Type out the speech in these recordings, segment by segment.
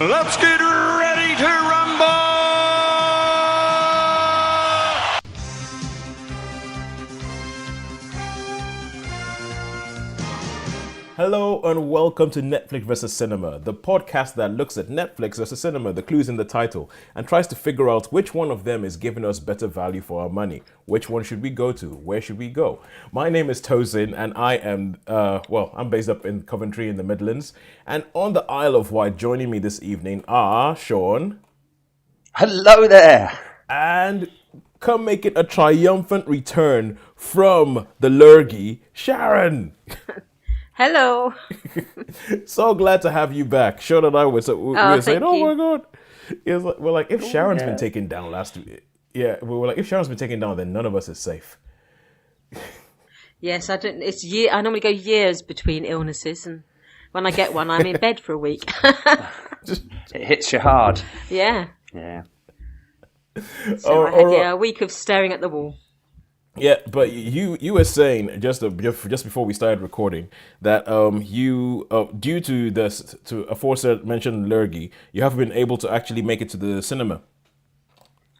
Let's get ready to rumble! Hello and welcome to Netflix vs. Cinema, the podcast that looks at Netflix versus cinema, the clues in the title, and tries to figure out which one of them is giving us better value for our money. Which one should we go to? Where should we go? My name is Tosin and I am, I'm based up in Coventry in the Midlands. And on the Isle of Wight, joining me this evening are Shaun. Hello there. And come make it a triumphant return from the Lurgy, Sharon. Hello. So glad to have you back. Shaun and I were saying, "Oh my god!" We're like, if Sharon's been taken down last week, we were like, if Sharon's been taken down, then none of us is safe. Yes, I don't. I normally go years between illnesses, and when I get one, I'm in bed for a week. It hits you hard. Yeah. Yeah. So I had a week of staring at the wall. Yeah, but you were saying just before we started recording that you due to aforementioned lurgy, you haven't been able to actually make it to the cinema.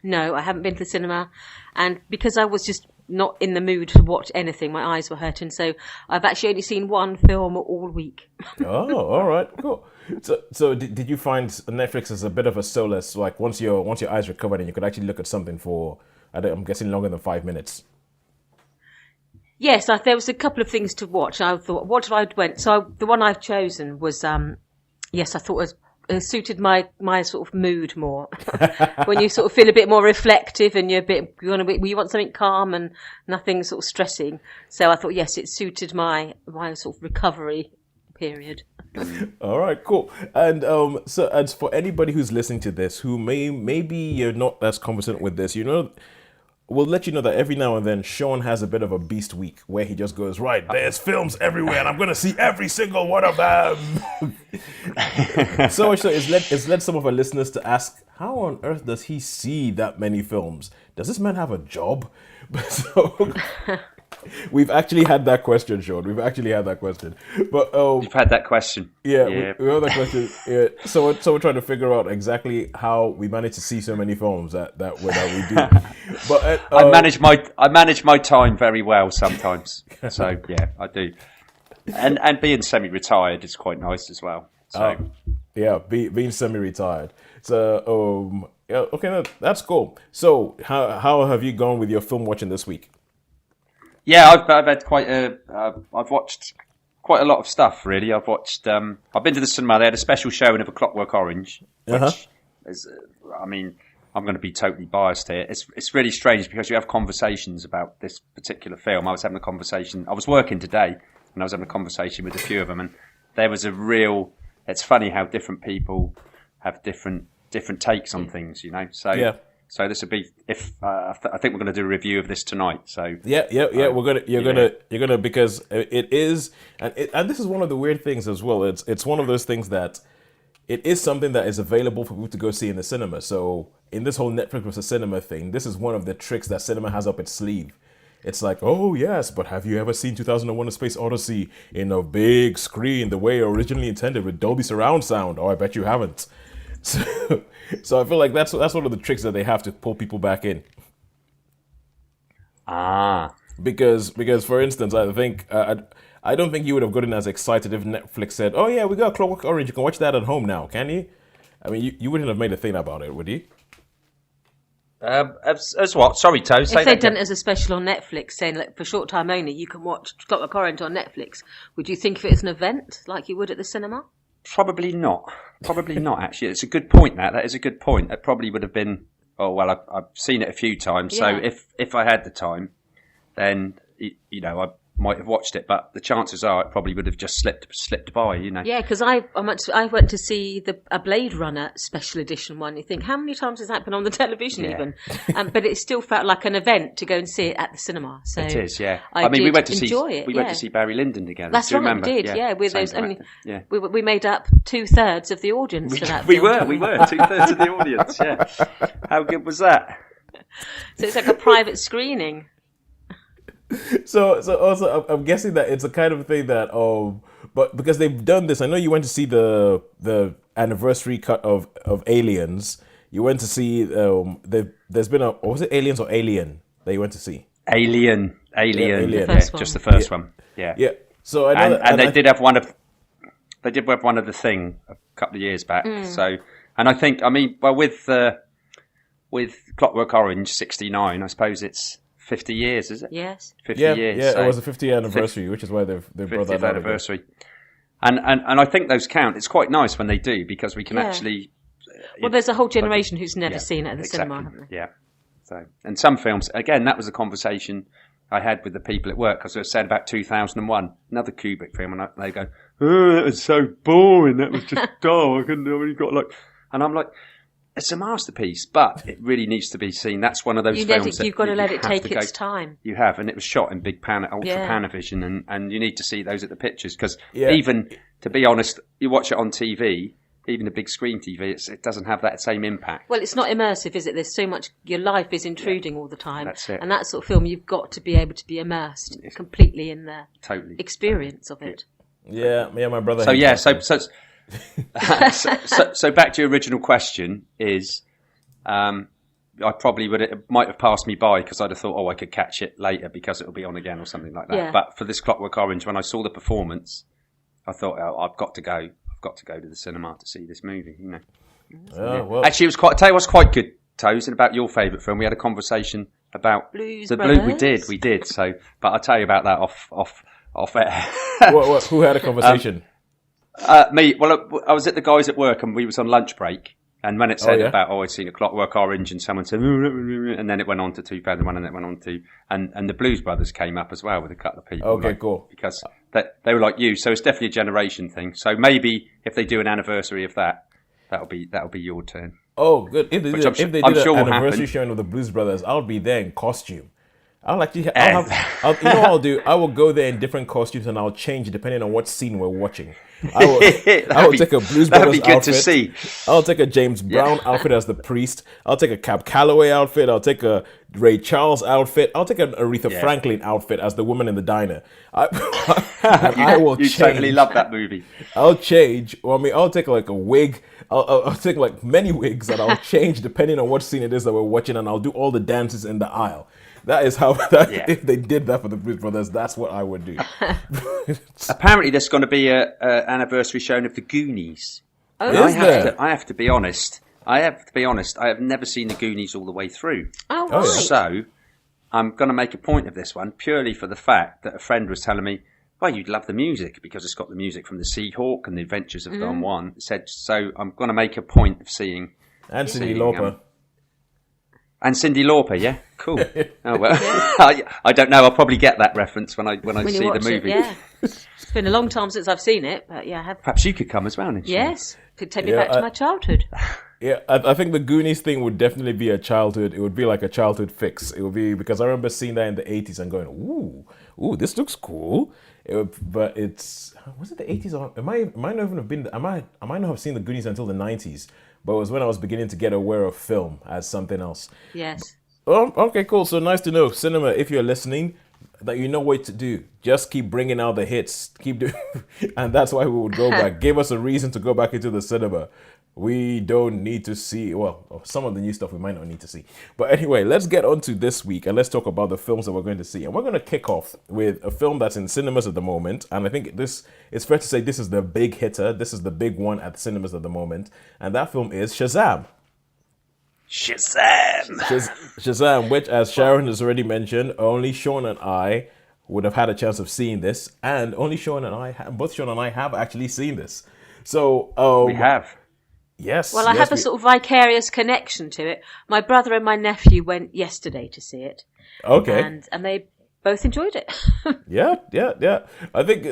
No, I haven't been to the cinema, and because I was just not in the mood to watch anything, my eyes were hurting. So I've actually only seen one film all week. Oh, all right, cool. So did you find Netflix as a bit of a solace? Like once your eyes recovered and you could actually look at something for I'm guessing longer than 5 minutes. Yes, there was a couple of things to watch. I thought, what did I went? So the one I've chosen was, I thought it suited my sort of mood more. When you sort of feel a bit more reflective and you want something calm and nothing sort of stressing. So I thought, yes, it suited my sort of recovery period. All right, cool. And so as for anybody who's listening to this, who maybe you're not as conversant with this, we'll let you know that every now and then Shaun has a bit of a beast week where he just goes, right, there's films everywhere and I'm going to see every single one of them. So it's led some of our listeners to ask, how on earth does he see that many films? Does this man have a job? So we've actually had that question, Shaun. We've actually had that question. But you've had that question. Yeah, we had that question. Yeah. So we're trying to figure out exactly how we manage to see so many films that we do. But I manage my time very well sometimes. So yeah, I do. And being semi-retired is quite nice as well. So being semi-retired. So okay, no, that's cool. So how have you gone with your film watching this week? Yeah, I've had I've watched quite a lot of stuff, really. I've been to the cinema. They had a special showing of A Clockwork Orange, which is, I'm going to be totally biased here. It's really strange because you have conversations about this particular film. I was working today, and I was having a conversation with a few of them, and there was it's funny how different people have different takes on things, So yeah. So this would be I think we're going to do a review of this tonight. So you're gonna because it is and this is one of the weird things as well. It's one of those things that it is something that is available for people to go see in the cinema. So in this whole Netflix versus cinema thing, this is one of the tricks that cinema has up its sleeve. It's like, oh yes, but have you ever seen 2001: A Space Odyssey in a big screen the way originally intended with Dolby surround sound? Oh, I bet you haven't. So I feel like that's one of the tricks that they have to pull people back in. Because for instance, I think I don't think you would have gotten as excited if Netflix said, "Oh yeah, we got Clockwork Orange. You can watch that at home now, can you?" I mean, you wouldn't have made a thing about it, would you? As what? Sorry, Toes. If they'd done it as a special on Netflix, saying like, for short time only, you can watch Clockwork Orange on Netflix, would you think of it as an event like you would at the cinema? Probably not, actually. It's a good point, that is a good point. It probably would have been, I've seen it a few times, so if I had the time, then, I might have watched it, but the chances are it probably would have just slipped by, Yeah, because I went to see a Blade Runner special edition one. You think, how many times has that been on the television even? But it still felt like an event to go and see it at the cinema. So it is, yeah. we went to enjoy it. We went to see Barry Lyndon together. That's right, we did, yeah. With those yeah. We made up 2/3 of the audience for that. We were 2/3 of the audience. Yeah. How good was that? So it's like a private screening. So also, I'm guessing that it's a kind of thing that, but because they've done this, I know you went to see the anniversary cut of Aliens. You went to see. There's been or was it Aliens or Alien that you went to see? Alien. Alien. Just the first one. Yeah. Yeah. So I know and they did have one of. They did have one of the Thing a couple of years back. So, and I think, with Clockwork Orange 69, I suppose it's 50 years, is it? Yes. 50 Yeah, years. yeah. So It was a 50th anniversary, which is why they brought that 50th out anniversary. And I think those count. It's quite nice when they do, because we can actually. Well, there's a whole generation who's never seen it at the exactly. cinema, haven't they? Yeah. So, and some films, again, that was a conversation I had with the people at work, because I said about 2001, another Kubrick film, and they go, "Oh, that was so boring. That was just dull. I only got like," and I'm like, "It's a masterpiece, but it really needs to be seen." That's one of those films you've got to let it take to its time. You have, and it was shot in big ultra Panavision, and you need to see those at the pictures, because Yeah. even, to be honest, you watch it on TV. Even a big screen TV, it doesn't have that same impact. Well, it's not immersive, is it? There's so much, your life is intruding all the time. That's it. And that sort of film, you've got to be able to be immersed completely in the Totally. experience of it. Yeah, my brother. So hates that so back to your original question is, I probably it might have passed me by, because I'd have thought, I could catch it later because it'll be on again or something like that. Yeah. But for this Clockwork Orange, when I saw the performance, I thought, I've got to go to the cinema to see this movie. You know. well, Actually, it was tell you what's quite good, Tosin, about your favourite film. We had a conversation about Blues the Brothers? We did. So, but I'll tell you about that off air. who had a conversation? Me. Well, I was at the guys at work, and we was on lunch break. And when it said about, I'd seen A Clockwork Orange, and someone said, and then it went on to 2001, and it went on to, and the Blues Brothers came up as well with a couple of people. Okay, cool. Because they were like you, so it's definitely a generation thing. So maybe if they do an anniversary of that, that'll be your turn. Oh, good. If they did I'm sure an will anniversary happen. showing of the Blues Brothers, I'll be there in costume. You know what I'll do? I will go there in different costumes, and I'll change depending on what scene we're watching. I will take a Blues Brothers That'd be good outfit. to see. I'll take a James Brown outfit as the priest. I'll take a Cab Calloway outfit. I'll take a Ray Charles outfit. I'll take an Aretha Franklin outfit as the woman in the diner. I will You change. totally love that movie. I'll change. Well, I'll take like a wig. I'll take like many wigs, and I'll change depending on what scene it is that we're watching, and I'll do all the dances in the aisle. That is how. If they did that for the Blues Brothers, that's what I would do. Apparently, there's going to be an anniversary showing of the Goonies. Oh, And I have to be honest. I have never seen the Goonies all the way through. Oh, right. So I'm going to make a point of this one purely for the fact that a friend was telling me, "Well, you'd love the music because it's got the music from the Seahawk and the Adventures of Don Juan." Said so. I'm going to make a point of seeing And Cyndi Lauper. And Cyndi Lauper, yeah, cool. Oh well, I don't know. I'll probably get that reference when I see the movie. It's been a long time since I've seen it, but I have. Perhaps you could come as well. Yes, could take me back to my childhood. Yeah, I think the Goonies thing would definitely be a childhood. It would be like a childhood fix. It would be because I remember seeing that in the 80s and going, ooh, this looks cool. But was it the 80s or I might not even have been. I might not have seen the Goonies until the 90s. But it was when I was beginning to get aware of film as something else. Yes. Oh, okay, cool. So nice to know, cinema. If you're listening, that you know what to do. Just keep bringing out the hits. Keep doing, and that's why we would go back. Give us a reason to go back into the cinema. We don't need to see, some of the new stuff we might not need to see. But anyway, let's get on to this week and let's talk about the films that we're going to see. And we're going to kick off with a film that's in cinemas at the moment. And I think it's fair to say this is the big hitter. This is the big one at the cinemas at the moment. And that film is SHAZAM. SHAZAM, which, as Sharon has already mentioned, only Shaun and I would have had a chance of seeing this. And only both Shaun and I have actually seen this. So we have. Yes. Well, I have a sort of vicarious connection to it. My brother and my nephew went yesterday to see it. Okay. And they both enjoyed it. Yeah. I think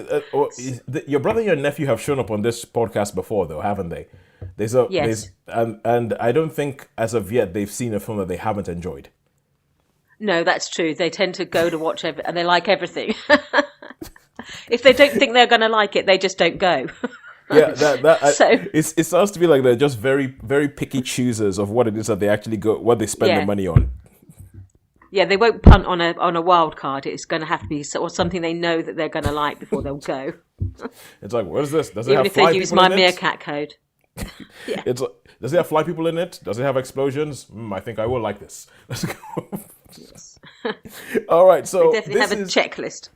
your brother and your nephew have shown up on this podcast before, though, haven't they? Yes. And I don't think, as of yet, they've seen a film that they haven't enjoyed. No, that's true. They tend to go to watch and they like everything. If they don't think they're going to like it, they just don't go. Yeah, So- it sounds to me like they're just very, very picky choosers of what it is that they actually what they spend their money on. Yeah, they won't punt on a wild card. It's going to have to be something they know that they're going to like before they'll go. It's like, what is this? Does it Even have if they 5 use people my in it? meerkat code. Yeah. Does it have fly people in it? Does it have explosions? I think I will like this. Let's go. Yes. All right, so They definitely have a checklist.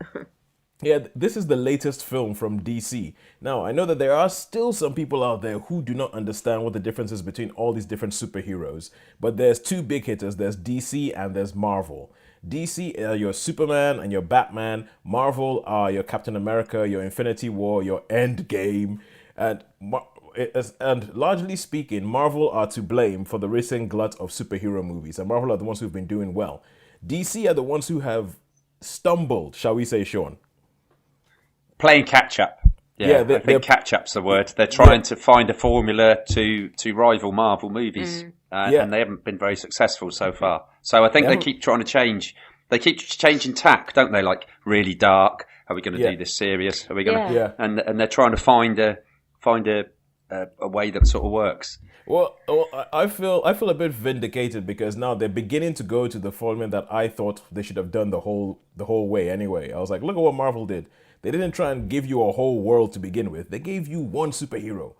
yeah, this is the latest film from DC. Now, I know that there are still some people out there who do not understand what the difference is between all these different superheroes. But there's two big hitters. There's DC and there's Marvel. DC are your Superman and your Batman. Marvel are your Captain America, your Infinity War, your Endgame. And largely speaking, Marvel are to blame for the recent glut of superhero movies. And Marvel are the ones who've been doing well. DC are the ones who have stumbled, shall we say, Shaun? Playing catch up. Yeah, I think catch up's the word. They're trying to find a formula to rival Marvel movies, and they haven't been very successful so far. So I think they keep trying to change. They keep changing tack, don't they? Like really dark. Are we going to do this serious? Are we going to? And they're trying to find a way that sort of works. Well, I feel a bit vindicated because now they're beginning to go to the formula that I thought they should have done the whole way anyway. I was like, look at what Marvel did. They didn't try and give you a whole world to begin with. They gave you one superhero.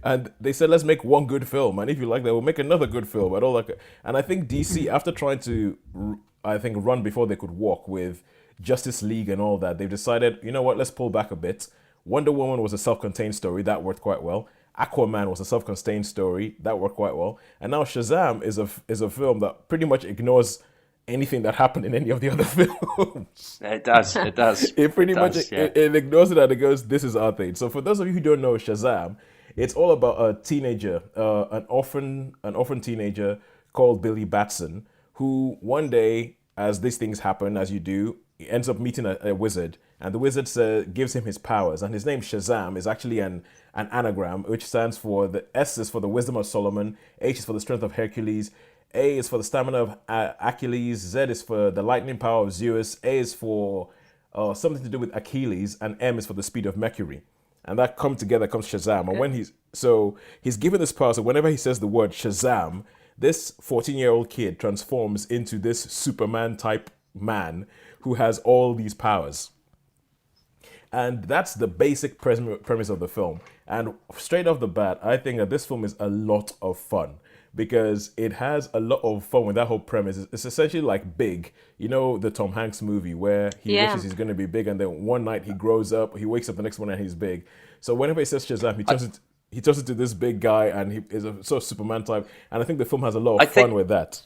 And they said, let's make one good film. And if you like that, we'll make another good film. And all that. And I think DC, after trying to, run before they could walk with Justice League and all that, they've decided, you know what, let's pull back a bit. Wonder Woman was a self-contained story. That worked quite well. Aquaman was a self-contained story. That worked quite well. And now Shazam is a film that pretty much ignores anything that happened in any of the other films. It does. It pretty much it ignores it and it goes, this is our thing. So for those of you who don't know Shazam, it's all about a teenager, an orphan teenager called Billy Batson, who one day, as these things happen, as you do, he ends up meeting a wizard, and the wizard gives him his powers, and his name Shazam is actually an anagram, which stands for, the S is for the wisdom of Solomon, H is for the strength of Hercules, A is for the stamina of Achilles, Z is for the lightning power of Zeus, A is for something to do with Achilles, and M is for the speed of Mercury. And that come together comes Shazam. And when he's given this power, so whenever he says the word Shazam, this 14-year-old kid transforms into this Superman type man who has all these powers. And that's the basic premise of the film. And straight off the bat, I think that this film is a lot of fun because it has a lot of fun with that whole premise. It's essentially like Big, you know, the Tom Hanks movie where he wishes he's going to be big, and then one night he grows up, he wakes up the next morning and he's big. So whenever he says Shazam, he turns into this big guy, and he is a sort of Superman type. And I think the film has a lot of fun with that.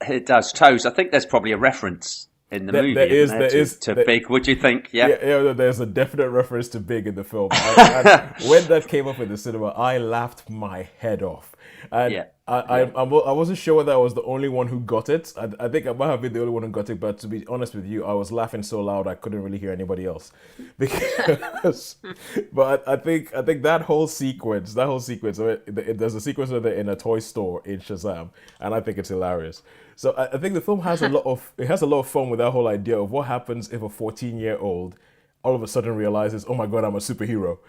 It does. Toes, I think there's probably a reference in the movie. There is to Big. Would you think? Yeah, there's a definite reference to Big in the film. And when that came up in the cinema, I laughed my head off. And I wasn't sure whether I was the only one who got it. I think I might have been the only one who got it, but to be honest with you, I was laughing so loud I couldn't really hear anybody else. But I think that whole sequence, there's a sequence where they're in a toy store in Shazam, and I think it's hilarious. So I think the film has a lot of fun with that whole idea of what happens if a 14-year-old all of a sudden realizes, oh my God, I'm a superhero.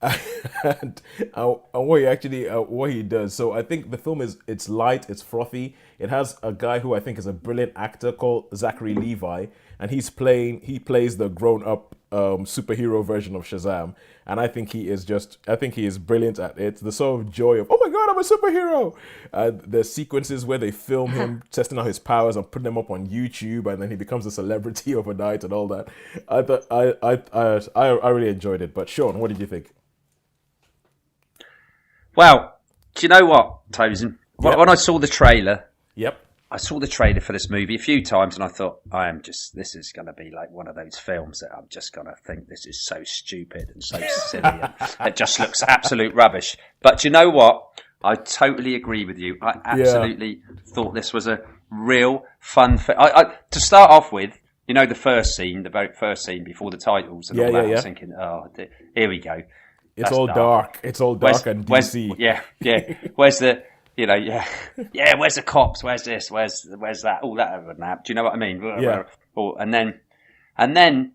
and what he does. So I think the film it's light, it's frothy. It has a guy who I think is a brilliant actor called Zachary Levi, and he plays the grown-up superhero version of Shazam. And I think he is brilliant at it. The sort of joy of, oh my God, I'm a superhero. The sequences where they film him testing out his powers and putting them up on YouTube, and then he becomes a celebrity overnight and all that. I really enjoyed it. But Shaun, what did you think? Well, do you know what, Tosin? When I saw the trailer, I saw the trailer for this movie a few times, and I thought, this is going to be like one of those films that I'm just going to think this is so stupid and so silly, and it just looks absolute rubbish. But do you know what? I totally agree with you. I absolutely thought this was a real fun film. To start off with, you know, the very first scene before the titles and all that, I was thinking, here we go. It's all dark. It's all dark and DC. Where's the, where's the cops? Where's this? Where's that? All that over now. Do you know what I mean? Yeah. And then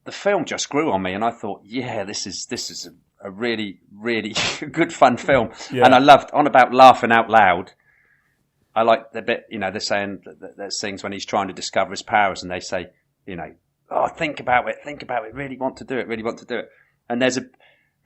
the film just grew on me, and I thought, this is a really, really good fun film. Yeah. And I loved about laughing out loud. I like the bit, they're saying there's things when he's trying to discover his powers, and they say, think about it, really want to do it. And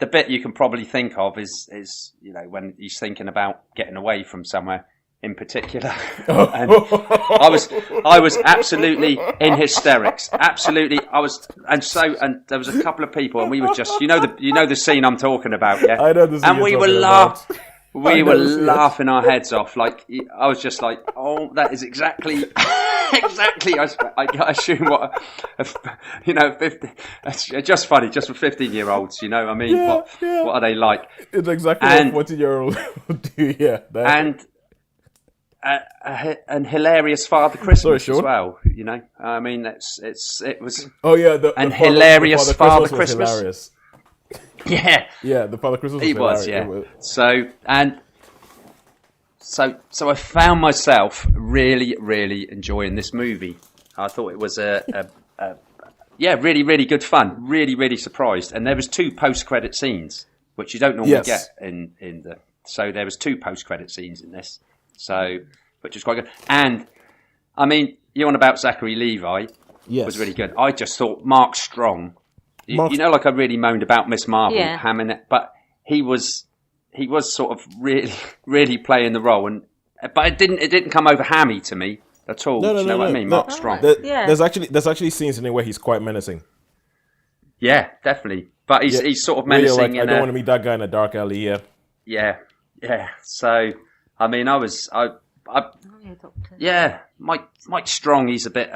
the bit you can probably think of is when he's thinking about getting away from somewhere in particular, and I was absolutely in hysterics. Absolutely, and there was a couple of people, and we were just the scene I'm talking about, yeah. I know the scene and we you're were talking about. We were laughing our heads off. Like, I was just like, oh, that is exactly. I assume 50, it's just funny, just for 15-year-olds, I mean, what are they like? It's exactly what 14-year-olds do, yeah. And hilarious Father Christmas as well, I mean, it was. Oh yeah, the hilarious Father Christmas. Christmas. Yeah, the Father Christmas. He was, yeah. So I found myself really, really enjoying this movie. I thought it was really, really good fun. Really, really surprised. And there was 2 post-credit scenes, which you don't normally get in the. So there was 2 post-credit scenes in this. So, which was quite good. And I mean, you're on about Zachary Levi. Yes. Was really good. I just thought Mark Strong. Like I really moaned about Miss Marvel hamming it, but he was sort of really, really playing the role, but it didn't come over hammy to me at all. No, Do you know what I mean? Mark Strong. There's actually scenes in it where he's quite menacing. Yeah, definitely. But he's sort of menacing. I don't want to meet that guy in a dark alley. Yeah. So I mean, Mike Strong. He's a bit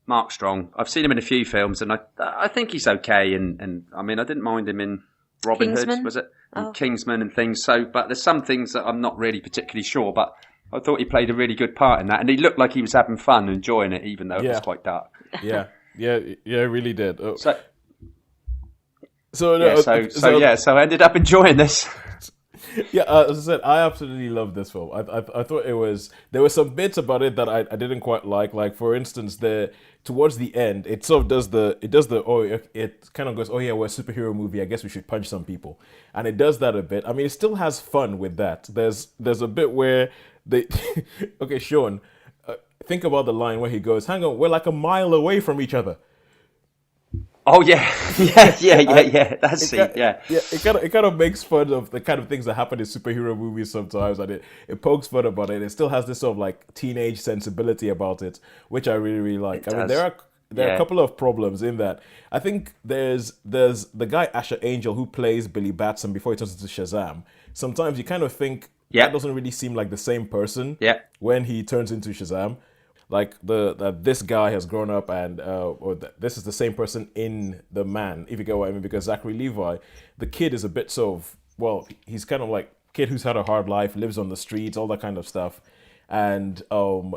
Mark Strong. I've seen him in a few films, and I think he's okay. And I mean, I didn't mind him in Robin Hood, was it? And Kingsman and things. So, but there's some things that I'm not really particularly sure. But I thought he played a really good part in that, and he looked like he was having fun, and enjoying it, even though it was quite dark. Yeah, really did. Oh. So I ended up enjoying this. Yeah, as I said, I absolutely love this film. I thought there were some bits about it that I didn't quite like. Like, for instance, towards the end, it sort of it kind of goes, oh yeah, we're a superhero movie, I guess we should punch some people, and it does that a bit. I mean, it still has fun with that. There's a bit where okay, Shaun, think about the line where he goes, hang on, we're like a mile away from each other. Oh yeah. That's it. Yeah. It kind of makes fun of the kind of things that happen in superhero movies sometimes, and it pokes fun about it. It still has this sort of like teenage sensibility about it, which I really, really like. I mean, there are a couple of problems in that. I think there's the guy Asher Angel who plays Billy Batson before he turns into Shazam. Sometimes you kind of think that doesn't really seem like the same person when he turns into Shazam. Like this guy has grown up, and this is the same person in the man, if you get what I mean. Because Zachary Levi, the kid is a bit he's kind of like kid who's had a hard life, lives on the streets, all that kind of stuff, and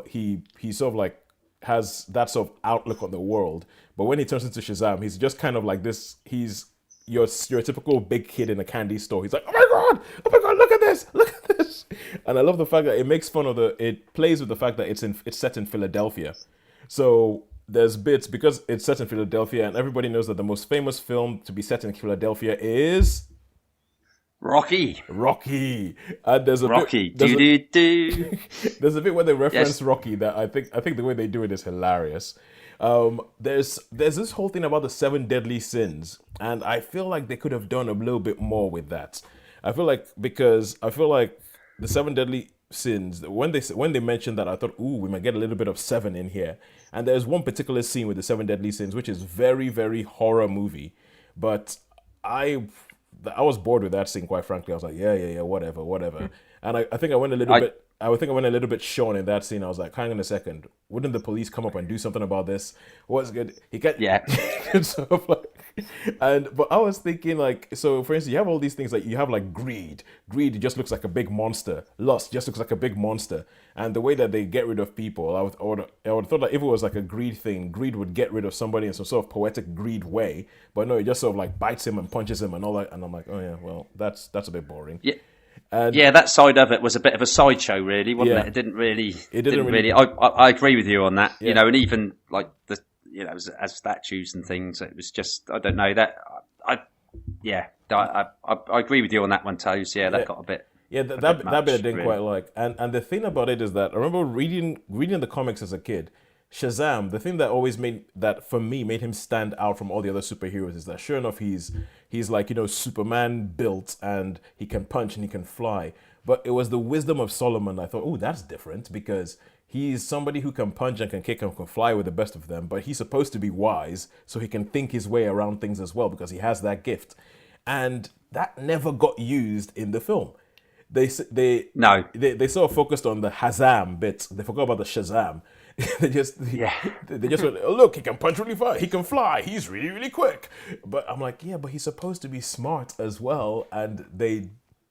he sort of like has that sort of outlook on the world. But when he turns into Shazam, he's just kind of like this. He's your typical big kid in a candy store. He's like, oh my god, look at this. And I love the fact that it makes fun of it plays with the fact that it's set in Philadelphia. So there's bits, because it's set in Philadelphia, and everybody knows that the most famous film to be set in Philadelphia is Rocky. And there's a Rocky. Bit, there's a bit where they reference Rocky that I think the way they do it is hilarious. There's this whole thing about the 7 deadly sins, and I feel like they could have done a little bit more with that. I feel like the 7 deadly sins, when they mentioned that, I thought, ooh, we might get a little bit of 7 in here. And there's one particular scene with the 7 deadly sins, which is very, very horror movie. But I was bored with that scene, quite frankly. I was like, yeah, whatever. And I think I went a little bit Shaun in that scene. I was like, hang on a second, wouldn't the police come up and do something about this? What's good? He can't. Yeah. But I was thinking, like, so for instance, you have all these things, like you have like greed. Greed just looks like a big monster. Lust just looks like a big monster. And the way that they get rid of people, I would have thought that if it was like a greed thing, greed would get rid of somebody in some sort of poetic greed way. But no, it just sort of like bites him and punches him and all that. And I'm like, oh yeah, well, that's a bit boring. Yeah. That side of it was a bit of a sideshow, really, wasn't it? It didn't really. I agree with you on that. Yeah. And even like the as statues and things, it was just, I don't know, that I agree with you on that one, Toes. Yeah, that got a bit. Yeah, that bit I didn't quite like. And the thing about it is that I remember reading the comics as a kid. Shazam, the thing that always made that for me made him stand out from all the other superheroes is that sure enough he's like, Superman built and he can punch and he can fly. But it was the wisdom of Solomon. I thought, oh, that's different because he's somebody who can punch and can kick and can fly with the best of them, but he's supposed to be wise so he can think his way around things as well because he has that gift. And that never got used in the film. They sort of focused on the Hazam bit. They forgot about the Shazam. they just went, oh, look, he can punch really far, he can fly, he's really, really quick. But I'm like, yeah, but he's supposed to be smart as well. And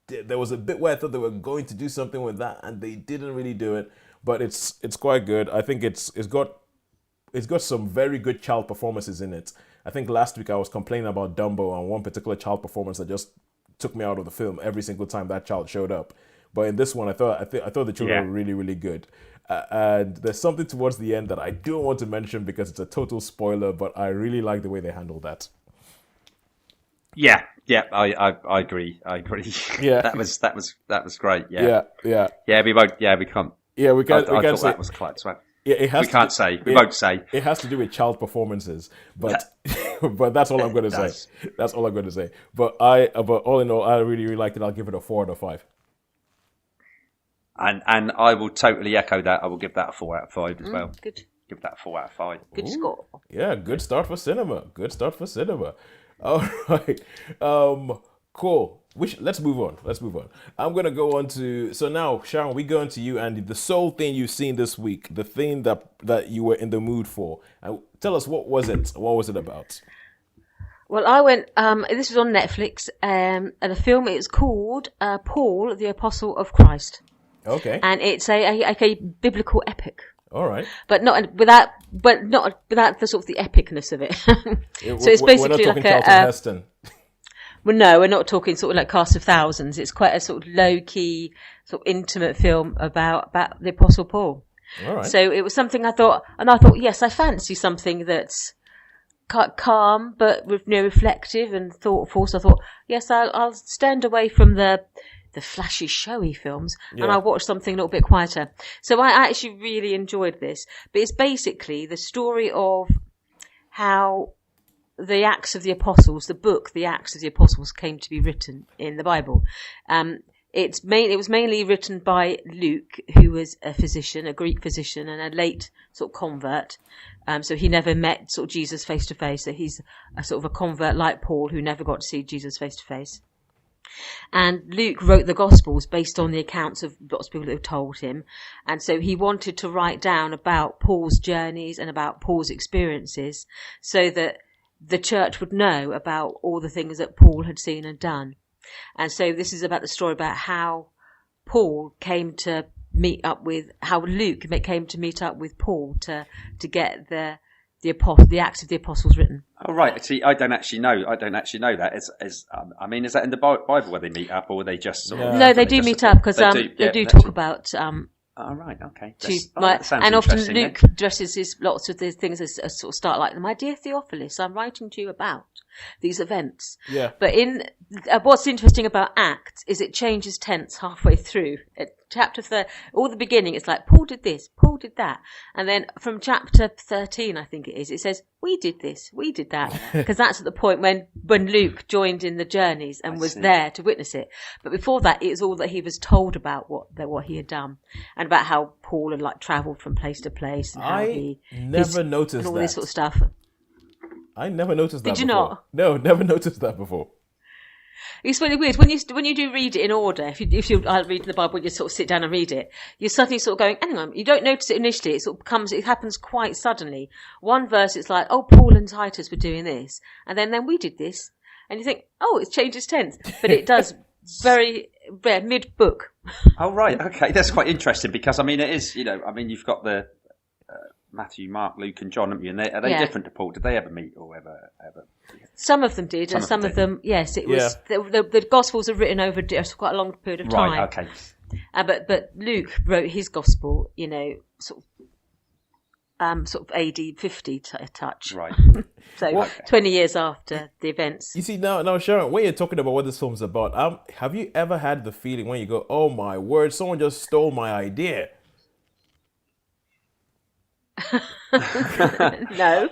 there was a bit where I thought they were going to do something with that, and they didn't really do it. But it's quite good. I think it's got some very good child performances in it. I think last week I was complaining about Dumbo and one particular child performance that just took me out of the film every single time that child showed up. But in this one, I thought the children were really, really good. And there's something towards the end that I don't want to mention because it's a total spoiler, but I really like the way they handled that. Yeah, I agree. Yeah, that was great. Yeah, we won't. Yeah, we can't. Yeah, we can't. I thought say, that was quite. Yeah, it has. We can't say. We won't say. It has to do with child performances, but but that's all I'm going to say. That's all I'm going to say. But all in all, I really, really liked it. I'll give it a 4 out of 5. And I will totally echo that. I will give that a 4 out of 5 as well. Good. Give that a 4 out of 5. Good score. Yeah, good start for cinema. All right. Cool. Let's move on. I'm going to go on to... So now, Sharon, we go on to you, and the sole thing you've seen this week, the thing that you were in the mood for. Tell us, what was it? What was it about? Well, I went... this was on Netflix, and the film is called Paul, the Apostle of Christ. Okay. And it's a biblical epic. All right. But not without the sort of the epicness of it. So it's basically we're not talking Charlton Heston. Well, no, we're not talking sort of like cast of thousands. It's quite a sort of low-key, sort of intimate film about the Apostle Paul. All right. So it was something I thought, yes, I fancy something that's quite calm, but reflective and thoughtful. So I thought, yes, I'll stand away from the flashy, showy films, and I'll watch something a little bit quieter. So I actually really enjoyed this. But it's basically the story of how the Acts of the Apostles, the book, the Acts of the Apostles, came to be written in the Bible. It was mainly written by Luke, who was a physician, a Greek physician, and a late sort of convert. So he never met sort of Jesus face to face. So he's a sort of a convert like Paul, who never got to see Jesus face to face. And Luke wrote the Gospels based on the accounts of lots of people that have told him. And so he wanted to write down about Paul's journeys and about Paul's experiences so that the church would know about all the things that Paul had seen and done. And so this is about the story about how Luke came to meet up with Paul to get the Acts of the Apostles written. Oh, right. See, I don't actually know that. Is that in the Bible where they meet up, or were they just sort of... No, they do meet up because they do talk about... Oh, right, okay. That sounds and often Luke dresses lots of these things as sort of start like, my dear Theophilus, I'm writing to you about these events. Yeah. But what's interesting about Acts is it changes tense halfway through. At chapter 30, all the beginning, it's like, Paul did this, Paul did that. And then from chapter 13, I think it says, we did this, we did that. Because that's at the point when Luke joined in the journeys and was there to witness it. But before that, it's all that he was told about what he had done. And about how Paul had like travelled from place to place. And how never noticed and all that. this sort of stuff. I never noticed that Did you before. not? No, never noticed that before. It's really weird when you do read it in order. If you read the Bible, you sort of sit down and read it. You're suddenly sort of going, hang on. You don't notice it initially. It happens quite suddenly. One verse, it's like, oh, Paul and Titus were doing this, and then we did this, and you think, oh, it changes tense, but it does very mid book. Oh, right, okay, that's quite interesting because it is, you've got the Matthew, Mark, Luke, and John, haven't you? And are they different to Paul? Did they ever meet or ever? Some of them did, and some of them, yes. It was the Gospels are written over quite a long period of time. Right, okay. But Luke wrote his Gospel, sort of AD 50 touch. Right. So 20 years after the events. You see, now, Sharon, when you're talking about what this film's about, have you ever had the feeling when you go, oh my word, someone just stole my idea? No.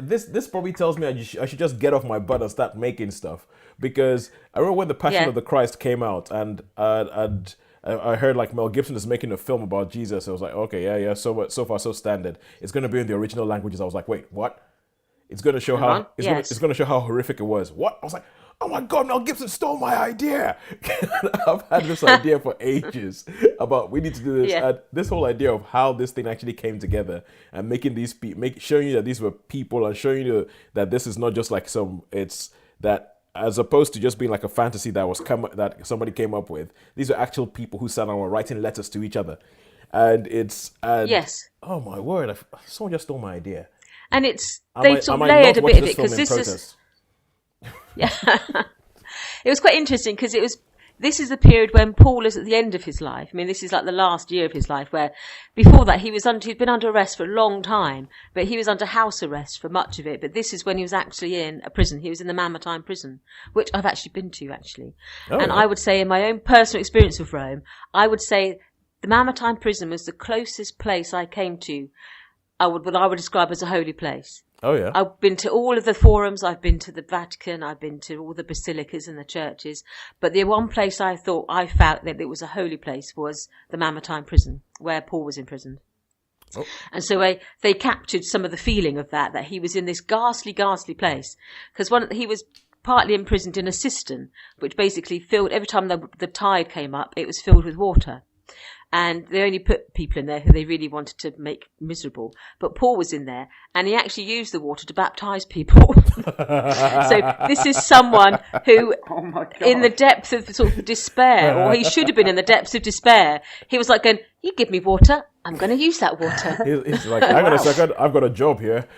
This probably tells me I should just get off my butt and start making stuff, because I remember when the Passion of the Christ came out, and I heard like Mel Gibson is making a film about Jesus. I was like, okay, yeah, so far so standard. It's going to be in the original languages. I was like, wait, what? It's going to show it's going to show how horrific it was. What? I was like, oh my God, Mel Gibson stole my idea. I've had this idea for ages about we need to do this. Yeah. And this whole idea of how this thing actually came together and making these showing you that these were people, and showing you that this is not just like it's that, as opposed to just being like a fantasy that somebody came up with. These are actual people who sat down and were writing letters to each other. And yes. Oh my word, someone just stole my idea. And they sort of layered a bit of it, because this is... Yeah. It was quite interesting, because this is the period when Paul is at the end of his life. I mean, this is like the last year of his life, where before that he'd been under arrest for a long time, but he was under house arrest for much of it. But this is when he was actually in a prison. He was in the Mamertine prison, which I've actually been to, actually. And I would say, in my own personal experience of Rome, I would say the Mamertine prison was the closest place I came to what I would describe as a holy place. Oh, yeah. I've been to all of the forums. I've been to the Vatican. I've been to all the basilicas and the churches. But the one place I thought I felt that it was a holy place was the Mamertine prison, where Paul was imprisoned. Oh. And so they captured some of the feeling of that he was in this ghastly, ghastly place. Because he was partly imprisoned in a cistern, which basically filled, every time the tide came up, it was filled with water. And they only put people in there who they really wanted to make miserable. But Paul was in there, and he actually used the water to baptize people. So this is someone who, in the depth of sort of despair, or he should have been in the depths of despair, he was like going, you give me water, I'm going to use that water. He's like, hang on a second, I've got a job here.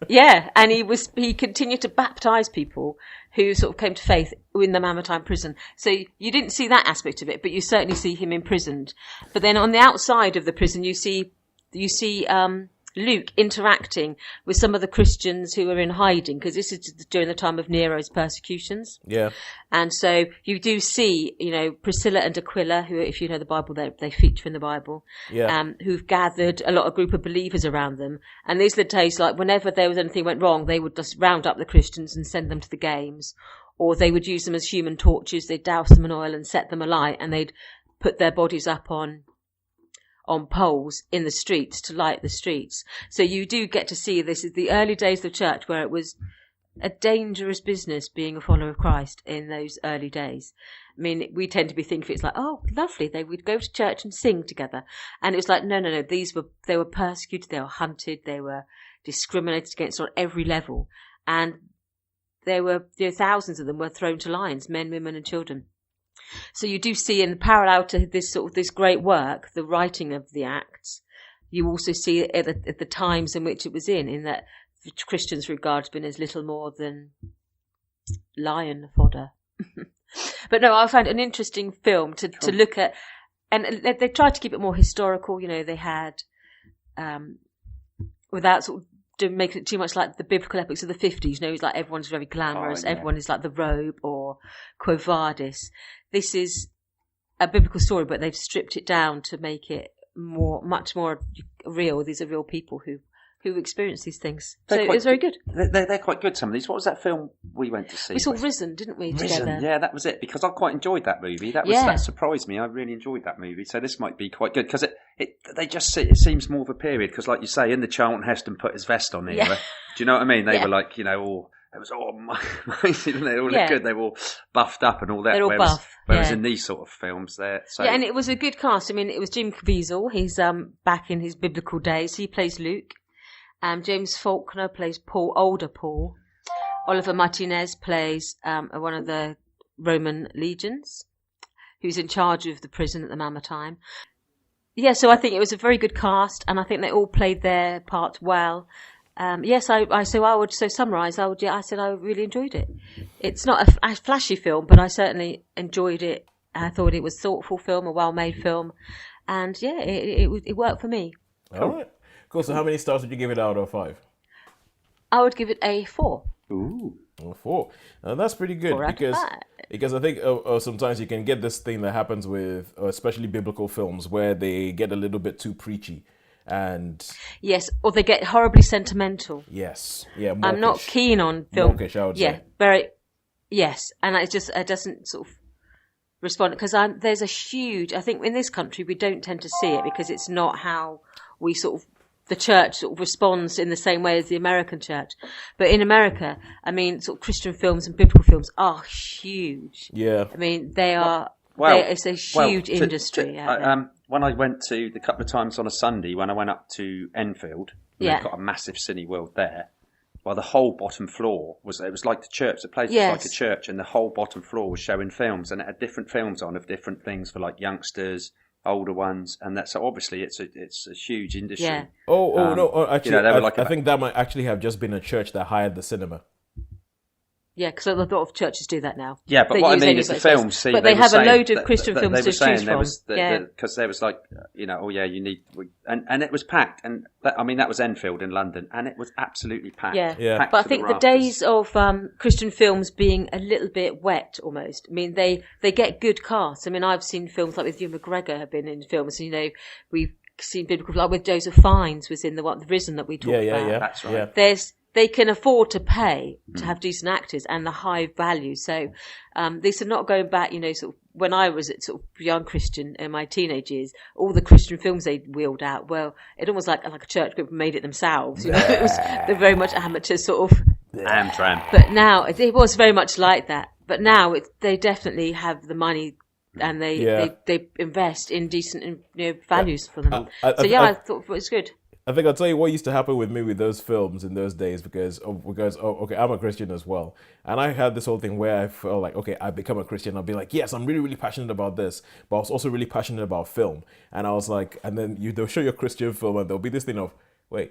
Yeah, and he continued to baptize people who sort of came to faith in the Mamertine prison. So you didn't see that aspect of it, but you certainly see him imprisoned. But then on the outside of the prison, you see Luke interacting with some of the Christians who are in hiding, because this is during the time of Nero's persecutions. Yeah. And so you do see, Priscilla and Aquila, who, if you know the Bible, they feature in the Bible, who've gathered a lot of group of believers around them. And these are the days, like, whenever there was anything went wrong, they would just round up the Christians and send them to the games. Or they would use them as human torches. They'd douse them in oil and set them alight, and they'd put their bodies up on poles in the streets to light the streets. So you do get to see this is the early days of the church, where it was a dangerous business being a follower of Christ in those early days. I mean, we tend to be thinking it's like, oh, lovely, they would go to church and sing together. And it was like, no, they were persecuted, they were hunted, they were discriminated against on every level. And there were thousands of them were thrown to lions, men, women and children. So you do see, in parallel to this great work, the writing of the Acts, you also see at the times in which it was in that Christians regard been as little more than lion fodder. But no, I found an interesting film to look at, and they tried to keep it more historical. They had, without sort of making it too much like the biblical epics of the 50s. It's like everyone's very glamorous. Everyone is like the Robe or Quo Vadis. This is a biblical story, but they've stripped it down to make it much more real. These are real people who experience these things. So it was very good. They're quite good, some of these. What was that film we went to see? We saw Risen, didn't we, together? Risen, yeah, that was it, because I quite enjoyed that movie. That surprised me. I really enjoyed that movie. So this might be quite good, because it seems more of a period, because like you say, in the Charlton Heston put his vest on era. Do you know what I mean? They were like, all... It was all amazing, didn't they? They all look good. They were all buffed up and all that. They're all buff. Whereas in these sort of films, and it was a good cast. I mean, it was Jim Caviezel. He's back in his biblical days. He plays Luke. James Faulkner plays older Paul. Oliver Martinez plays one of the Roman legions, who's in charge of the prison at the Mamertine. Yeah, so I think it was a very good cast, and I think they all played their part well. Yes, I would summarise. I said I really enjoyed it. It's not a flashy film, but I certainly enjoyed it. I thought it was a thoughtful film, a well-made film, and yeah, it worked for me. All right, cool. So, how many stars would you give it out of 5? I would give it a 4. Ooh. 4. That's pretty good 4 out of because 5. I think sometimes you can get this thing that happens with especially biblical films where they get a little bit too preachy, and Yes, or they get horribly sentimental. yes, yeah, I'm not mawkish. keen on film. Mawkish, I would Yeah, say. very. Yes, and it doesn't sort of respond because there's a huge. I think in this country we don't tend to see it because it's not how we sort of. The church sort of responds in the same way as the American church. But in America, I mean, sort of Christian films and biblical films are huge. Yeah. I mean, they are. Well, it's a huge industry. out there. When I went to the couple of times on a Sunday, when I went up to Enfield, Yeah. they've got a massive Cineworld there. Well, the whole bottom floor was like the church. The place Yes. was like a church, and the whole bottom floor was showing films, and it had different films on of different things for like youngsters, older ones, and that's so obviously it's a huge industry. Yeah. No! Actually, they were I, like I think that might actually have just been a church that hired the cinema. Yeah, because a lot of churches do that now. Yeah, but They what I use mean is the anybody's films. space. See, But they were have a saying load of that- Christian that films they to were saying choose there from. was Yeah. because there was like oh yeah, you need and it was packed, and that was Enfield in London, and it was absolutely packed. Yeah. Yeah. Packed But I to think the rafters. days of Christian films being a little bit wet, almost. I mean, they get good casts. I mean, I've seen films like with Ewan McGregor have been in films. You know, we've seen biblical, like with Joseph Fiennes was in the Risen that we talked about. Yeah. That's right. Yeah. They can afford to pay to have decent actors and the high value. So these are not going back, you know, sort of when I was at sort of young Christian in my teenage years, all the Christian films they wheeled out, well, it almost like a church group made it themselves. You know, they're very much amateur sort of. Amtram. But now it was very much like that. But now they definitely have the money. And they invest in decent values for them. I thought it was good. I think I'll tell you what used to happen with me with those films in those days because okay, I'm a Christian as well, and I had this whole thing where I felt like, okay, I become a Christian, I'll be like, yes, I'm really, really passionate about this, but I was also really passionate about film, and I was like, and then they'll show you a Christian film, and there'll be this thing of, wait,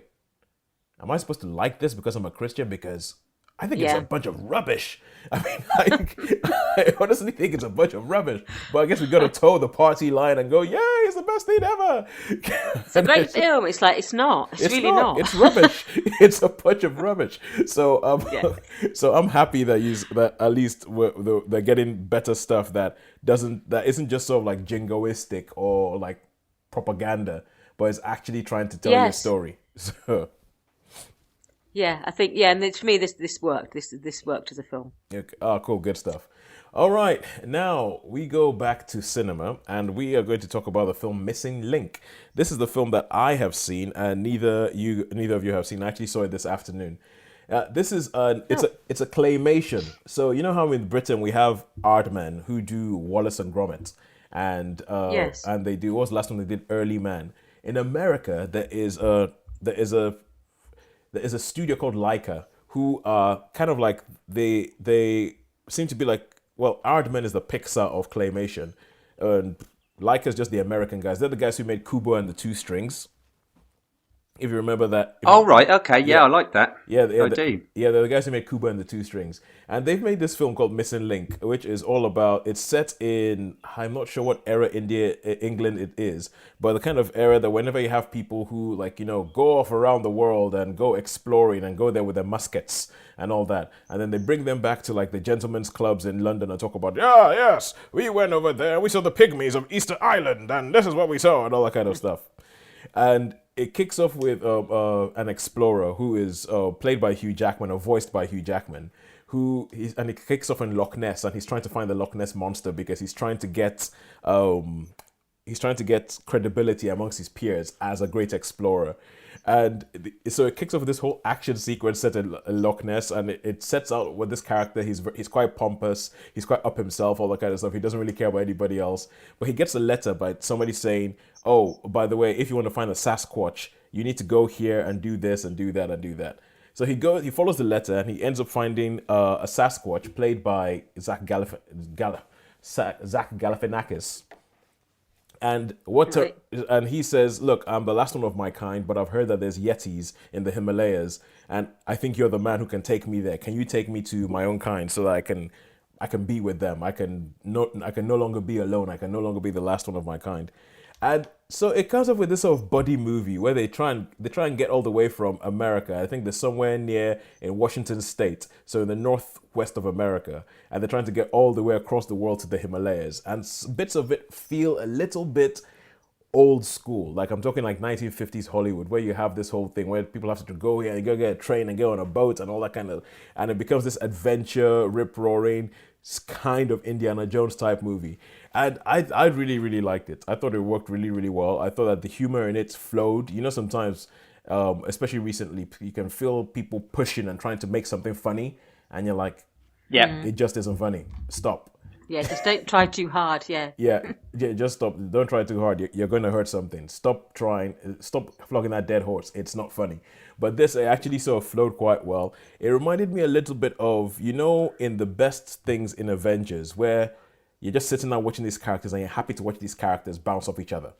am I supposed to like this because I'm a Christian? Because I think it's a bunch of rubbish. I mean, I honestly think it's a bunch of rubbish. But I guess we got to toe the party line and go, yay, it's the best thing ever. It's a great film. It's like, it's not. It's really not. It's rubbish. It's a bunch of rubbish. So so I'm happy that at least they're getting better stuff that isn't just sort of like jingoistic or like propaganda, but is actually trying to tell you a story. So. Yeah, I think and for me this worked. This worked as a film. Okay. Oh, cool, good stuff. All right, now we go back to cinema, and we are going to talk about the film Missing Link. This is the film that I have seen, and neither of you have seen. I actually saw it this afternoon. This is it's a claymation. So you know how in Britain we have Aardmen who do Wallace and Gromit, and Yes. and they do. What was the last one they did? Early Man. In America, there is a studio called Leica who are kind of like they seem to be like, well, Aardman is the Pixar of claymation, and Leica is just the American guys. They're the guys who made Kubo and the Two Strings. If you remember that. Oh, right. Okay. Yeah, I like that. Yeah, I do. Yeah, they're the guys who made Kubo and the Two Strings. And they've made this film called Missing Link, which is all about, it's set in, I'm not sure what era England it is, but the kind of era that whenever you have people who go off around the world and go exploring and go there with their muskets and all that. And then they bring them back to like the gentlemen's clubs in London and talk about, yes, we went over there, we saw the pygmies of Easter Island and this is what we saw and all that kind of stuff. And it kicks off with an explorer who is played by Hugh Jackman or voiced by Hugh Jackman, and it kicks off in Loch Ness, and he's trying to find the Loch Ness monster because he's trying to get credibility amongst his peers as a great explorer. And so it kicks off with this whole action sequence set in Loch Ness, and it sets out with this character. He's quite pompous, he's quite up himself, all that kind of stuff. He doesn't really care about anybody else. But he gets a letter by somebody saying, oh, by the way, if you want to find a Sasquatch, you need to go here and do this and do that and do that. So he follows the letter, and he ends up finding a Sasquatch played by Zach Galifianakis. And and he says, look, I'm the last one of my kind, but I've heard that there's Yetis in the Himalayas, and I think you're the man who can take me there. Can you take me to my own kind so that I can be with them? I can no longer be alone. I can no longer be the last one of my kind. And so it comes up with this sort of buddy movie where they try and get all the way from America. I think they're somewhere near in Washington State, so in the northwest of America, and they're trying to get all the way across the world to the Himalayas. And bits of it feel a little bit old school. Like I'm talking like 1950s Hollywood, where you have this whole thing where people have to go here and go get a train and go on a boat and all that kind of, and it becomes this adventure, rip roaring kind of Indiana Jones type movie. And I really, really liked it. I thought it worked really, really well. I thought that the humor in it flowed. You know, sometimes, especially recently, you can feel people pushing and trying to make something funny, and you're like, yeah, it just isn't funny. Stop. Yeah, just don't try too hard. Yeah. Yeah, just stop. Don't try too hard. You're going to hurt something. Stop trying. Stop flogging that dead horse. It's not funny. But this actually sort of flowed quite well. It reminded me a little bit of, you know, in the best things in Avengers, where you're just sitting there watching these characters and you're happy to watch these characters bounce off each other.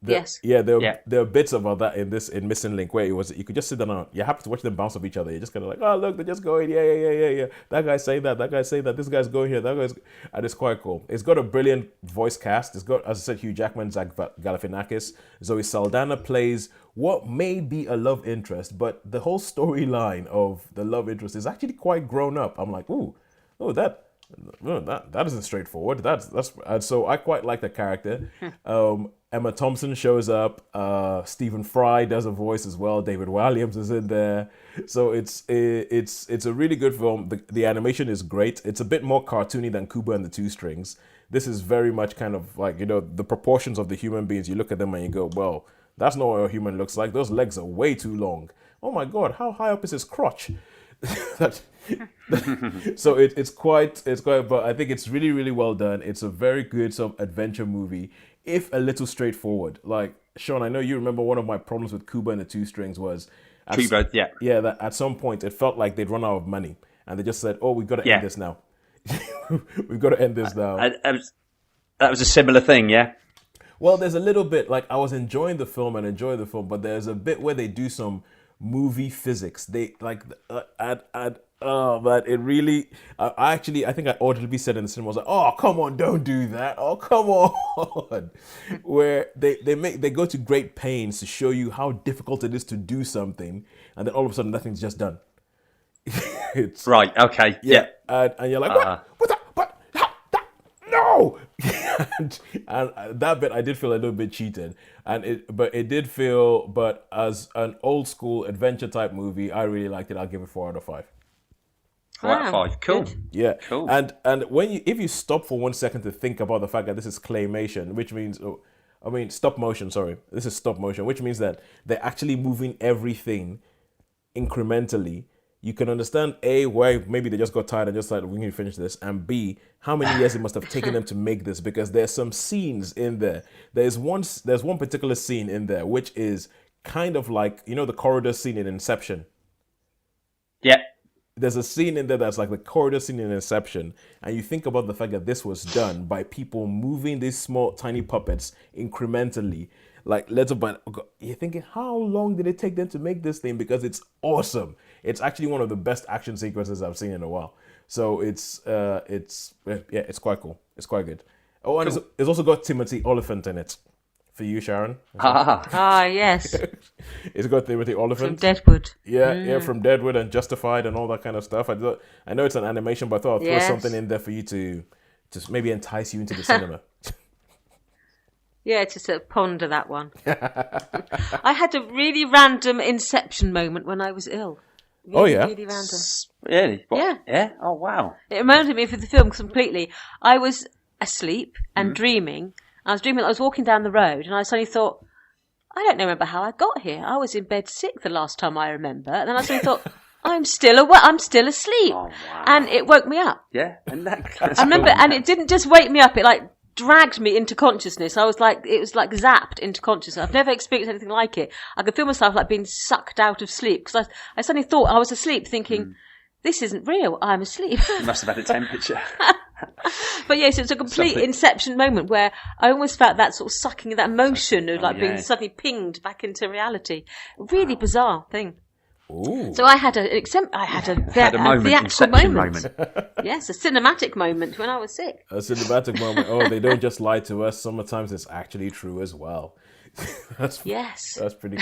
Yes. Yeah, there are bits about that in Missing Link where it was you could just sit down and you're happy to watch them bounce off each other. You're just kind of like, oh look, they're just going, yeah. That guy's saying that guy's saying that, this guy's going here, that guy's, and it's quite cool. It's got a brilliant voice cast. It's got, as I said, Hugh Jackman, Zach Galifianakis, Zoe Saldana plays what may be a love interest, but the whole storyline of the love interest is actually quite grown up. I'm like, that isn't straightforward. That's and so I quite like the character. Emma Thompson shows up. Stephen Fry does a voice as well. David Walliams is in there. So it's a really good film. The animation is great. It's a bit more cartoony than Kubo and the Two Strings. This is very much kind of like, you know, the proportions of the human beings. You look at them and you go, well, that's not what a human looks like. Those legs are way too long. Oh my God, how high up is his crotch? So it's quite, but I think it's really, really well done. It's a very good sort of adventure movie, if a little straightforward. Like, Shaun, I know you remember one of my problems with Kubo and the Two Strings was that at some point it felt like they'd run out of money and they just said, oh, we've got to end this now. We've got to end this now. That was a similar thing, yeah. Well, there's a little bit, like, I was enjoying the film, but there's a bit where they do some movie physics. They like but it really I think I audibly said in the cinema, I was like, oh come on, don't do that, oh come on. Where they go to great pains to show you how difficult it is to do something, and then all of a sudden nothing's just done. It's right, okay, yeah. And you're like, what that, but that, no. and that bit I did feel a little bit cheated, but as an old school adventure type movie, I really liked it. I'll give it 4 out of 5. 4 out of 5, cool. Good. Yeah, cool. And if you stop for 1 second to think about the fact that this is claymation, which means stop motion. Sorry, this is stop motion, which means that they're actually moving everything incrementally. You can understand A, why maybe they just got tired and just like, we need to finish this, and B, how many years it must have taken them to make this, because there's some scenes in there. There's one particular scene in there which is kind of like, you know, the corridor scene in Inception. Yeah. There's a scene in there that's like the corridor scene in Inception, and you think about the fact that this was done by people moving these small, tiny puppets incrementally, like little by. You're thinking, how long did it take them to make this thing? Because it's awesome. It's actually one of the best action sequences I've seen in a while. So it's quite cool. It's quite good. Oh, and cool. It's also got Timothy Olyphant in it. For you, Sharon. Yes. It's got Timothy Olyphant. From Deadwood. Yeah, from Deadwood and Justified and all that kind of stuff. I know it's an animation, but I thought I'd throw something in there for you to just maybe entice you into the cinema. Yeah, to sort of ponder that one. I had a really random Inception moment when I was ill. Really random. Really? What? Yeah? Oh, wow. It reminded me of the film completely. I was asleep and dreaming. I was dreaming that I was walking down the road, and I suddenly thought, I don't remember how I got here. I was in bed sick the last time I remember. And then I suddenly thought, I'm still asleep. Oh, wow. And it woke me up. Yeah. And I remember, and it didn't just wake me up, it like dragged me into consciousness. It was like zapped into consciousness. I've never experienced anything like it. I could feel myself like being sucked out of sleep, because I suddenly thought I was asleep, thinking, this isn't real, I'm asleep. You must have had a temperature. But yes, it's a complete Inception moment where I almost felt that sort of sucking, that motion of like being suddenly pinged back into reality. Really bizarre thing. Ooh. So I had a moment, theatrical Inception moment. Yes, a cinematic moment when I was sick. A cinematic moment. Oh, they don't just lie to us. Sometimes it's actually true as well. That's pretty.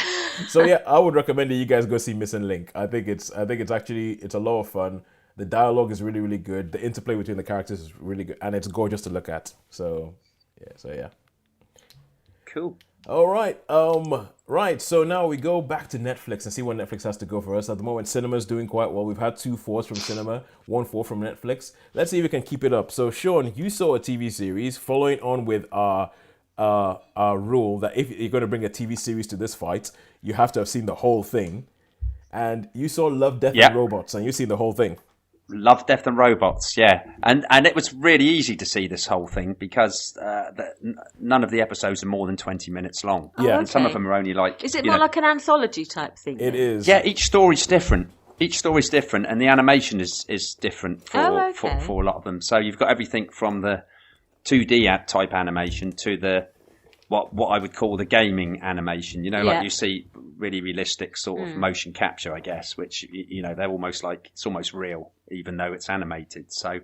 So yeah, I would recommend that you guys go see Missing Link. I think it's actually a lot of fun. The dialogue is really, really good. The interplay between the characters is really good, and it's gorgeous to look at. So yeah. Cool. All right. Right. So now we go back to Netflix and see what Netflix has to go for us. At the moment, cinema's doing quite well. We've had 2 4s from cinema, 1 4 from Netflix. Let's see if we can keep it up. So, Shaun, you saw a TV series following on with our rule that if you're going to bring a TV series to this fight, you have to have seen the whole thing. And you saw Love, Death, and Robots, and you've seen the whole thing. Love, Death and Robots, yeah. And it was really easy to see this whole thing because none of the episodes are more than 20 minutes long. Yeah. And some of them are only like... Is it more like an anthology type thing? It is. Yeah, each story's different. And the animation is different for a lot of them. So you've got everything from the 2D type animation to the what I would call the gaming animation. Like you see really realistic sort of motion capture, I guess, which they're almost like it's almost real, even though it's animated. So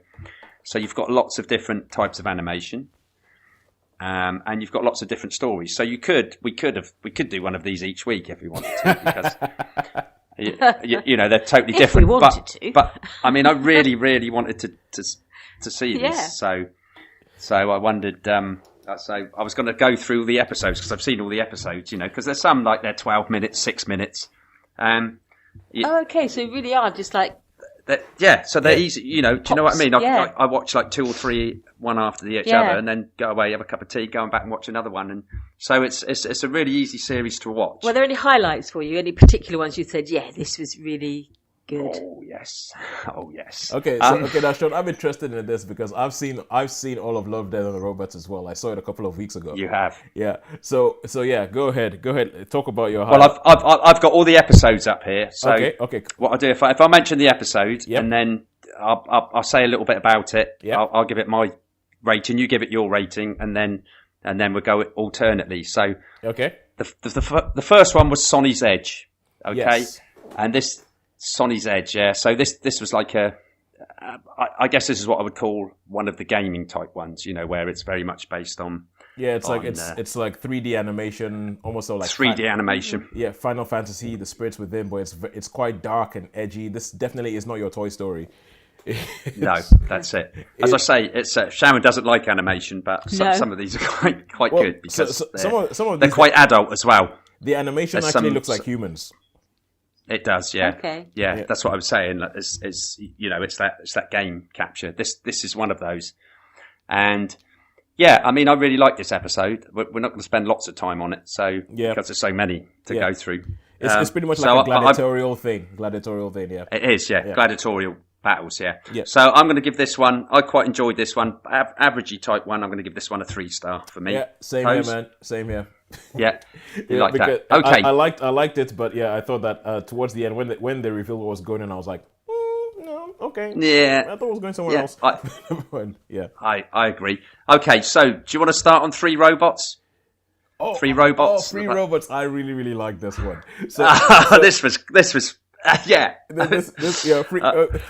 you've got lots of different types of animation, and you've got lots of different stories. So we could do one of these each week if we wanted to, because they're totally different. If we wanted to. But I mean, I really, really wanted to see this. So I wondered. So I was going to go through the episodes because I've seen all the episodes, because there's some like they're 12 minutes, 6 minutes. Okay, so you really are just like... so they're easy, do you know what I mean? I watch like 2 or 3, one after each other, and then go away, have a cup of tea, go back and watch another one. And so it's a really easy series to watch. Were there any highlights for you? Any particular ones you said, yeah, this was really... good. Oh yes. Okay, now Shaun, I'm interested in this because I've seen all of Love, Death and Robots as well. I saw it a couple of weeks ago. You have, yeah. So yeah, go ahead, talk about your. Well, I've got all the episodes up here. So okay. What I'll do if I mention the episode and then I'll say a little bit about it. Yep. I'll give it my rating. You give it your rating, and then we'll go alternately. So the first one was Sonny's Edge. Okay, yes. And this. Sonny's Edge, yeah. So this was like I guess this is what I would call one of the gaming type ones, where it's very much based on. Yeah, it's like 3D animation, almost like 3D animation. Yeah, Final Fantasy, the spirits within, but it's quite dark and edgy. This definitely is not your Toy Story. No, that's it. As I say, it's Sharon doesn't like animation, but some of these are quite good because they're quite adult as well. The animation actually looks like humans. It does, yeah. Okay. Yeah, that's what I was saying. It's that game capture. This is one of those, and yeah, I mean, I really like this episode. We're not going to spend lots of time on it, because there's so many to go through. It's pretty much like a gladiatorial thing. Yeah. It is, yeah. Gladiatorial battles, yeah. So I'm going to give this one. I quite enjoyed this one. Averagey type one. I'm going to give this one a 3-star for me. Yeah, same here, man. Same here. Yeah, you like that? Okay, I liked it, but yeah, I thought that towards the end when they revealed what was going on, I was like, no, okay, yeah, I thought it was going somewhere else. Yeah, I agree. Okay, so do you want to start on 3 robots? 3 robots. 3 robots. I really, really like this one. So this was. Yeah.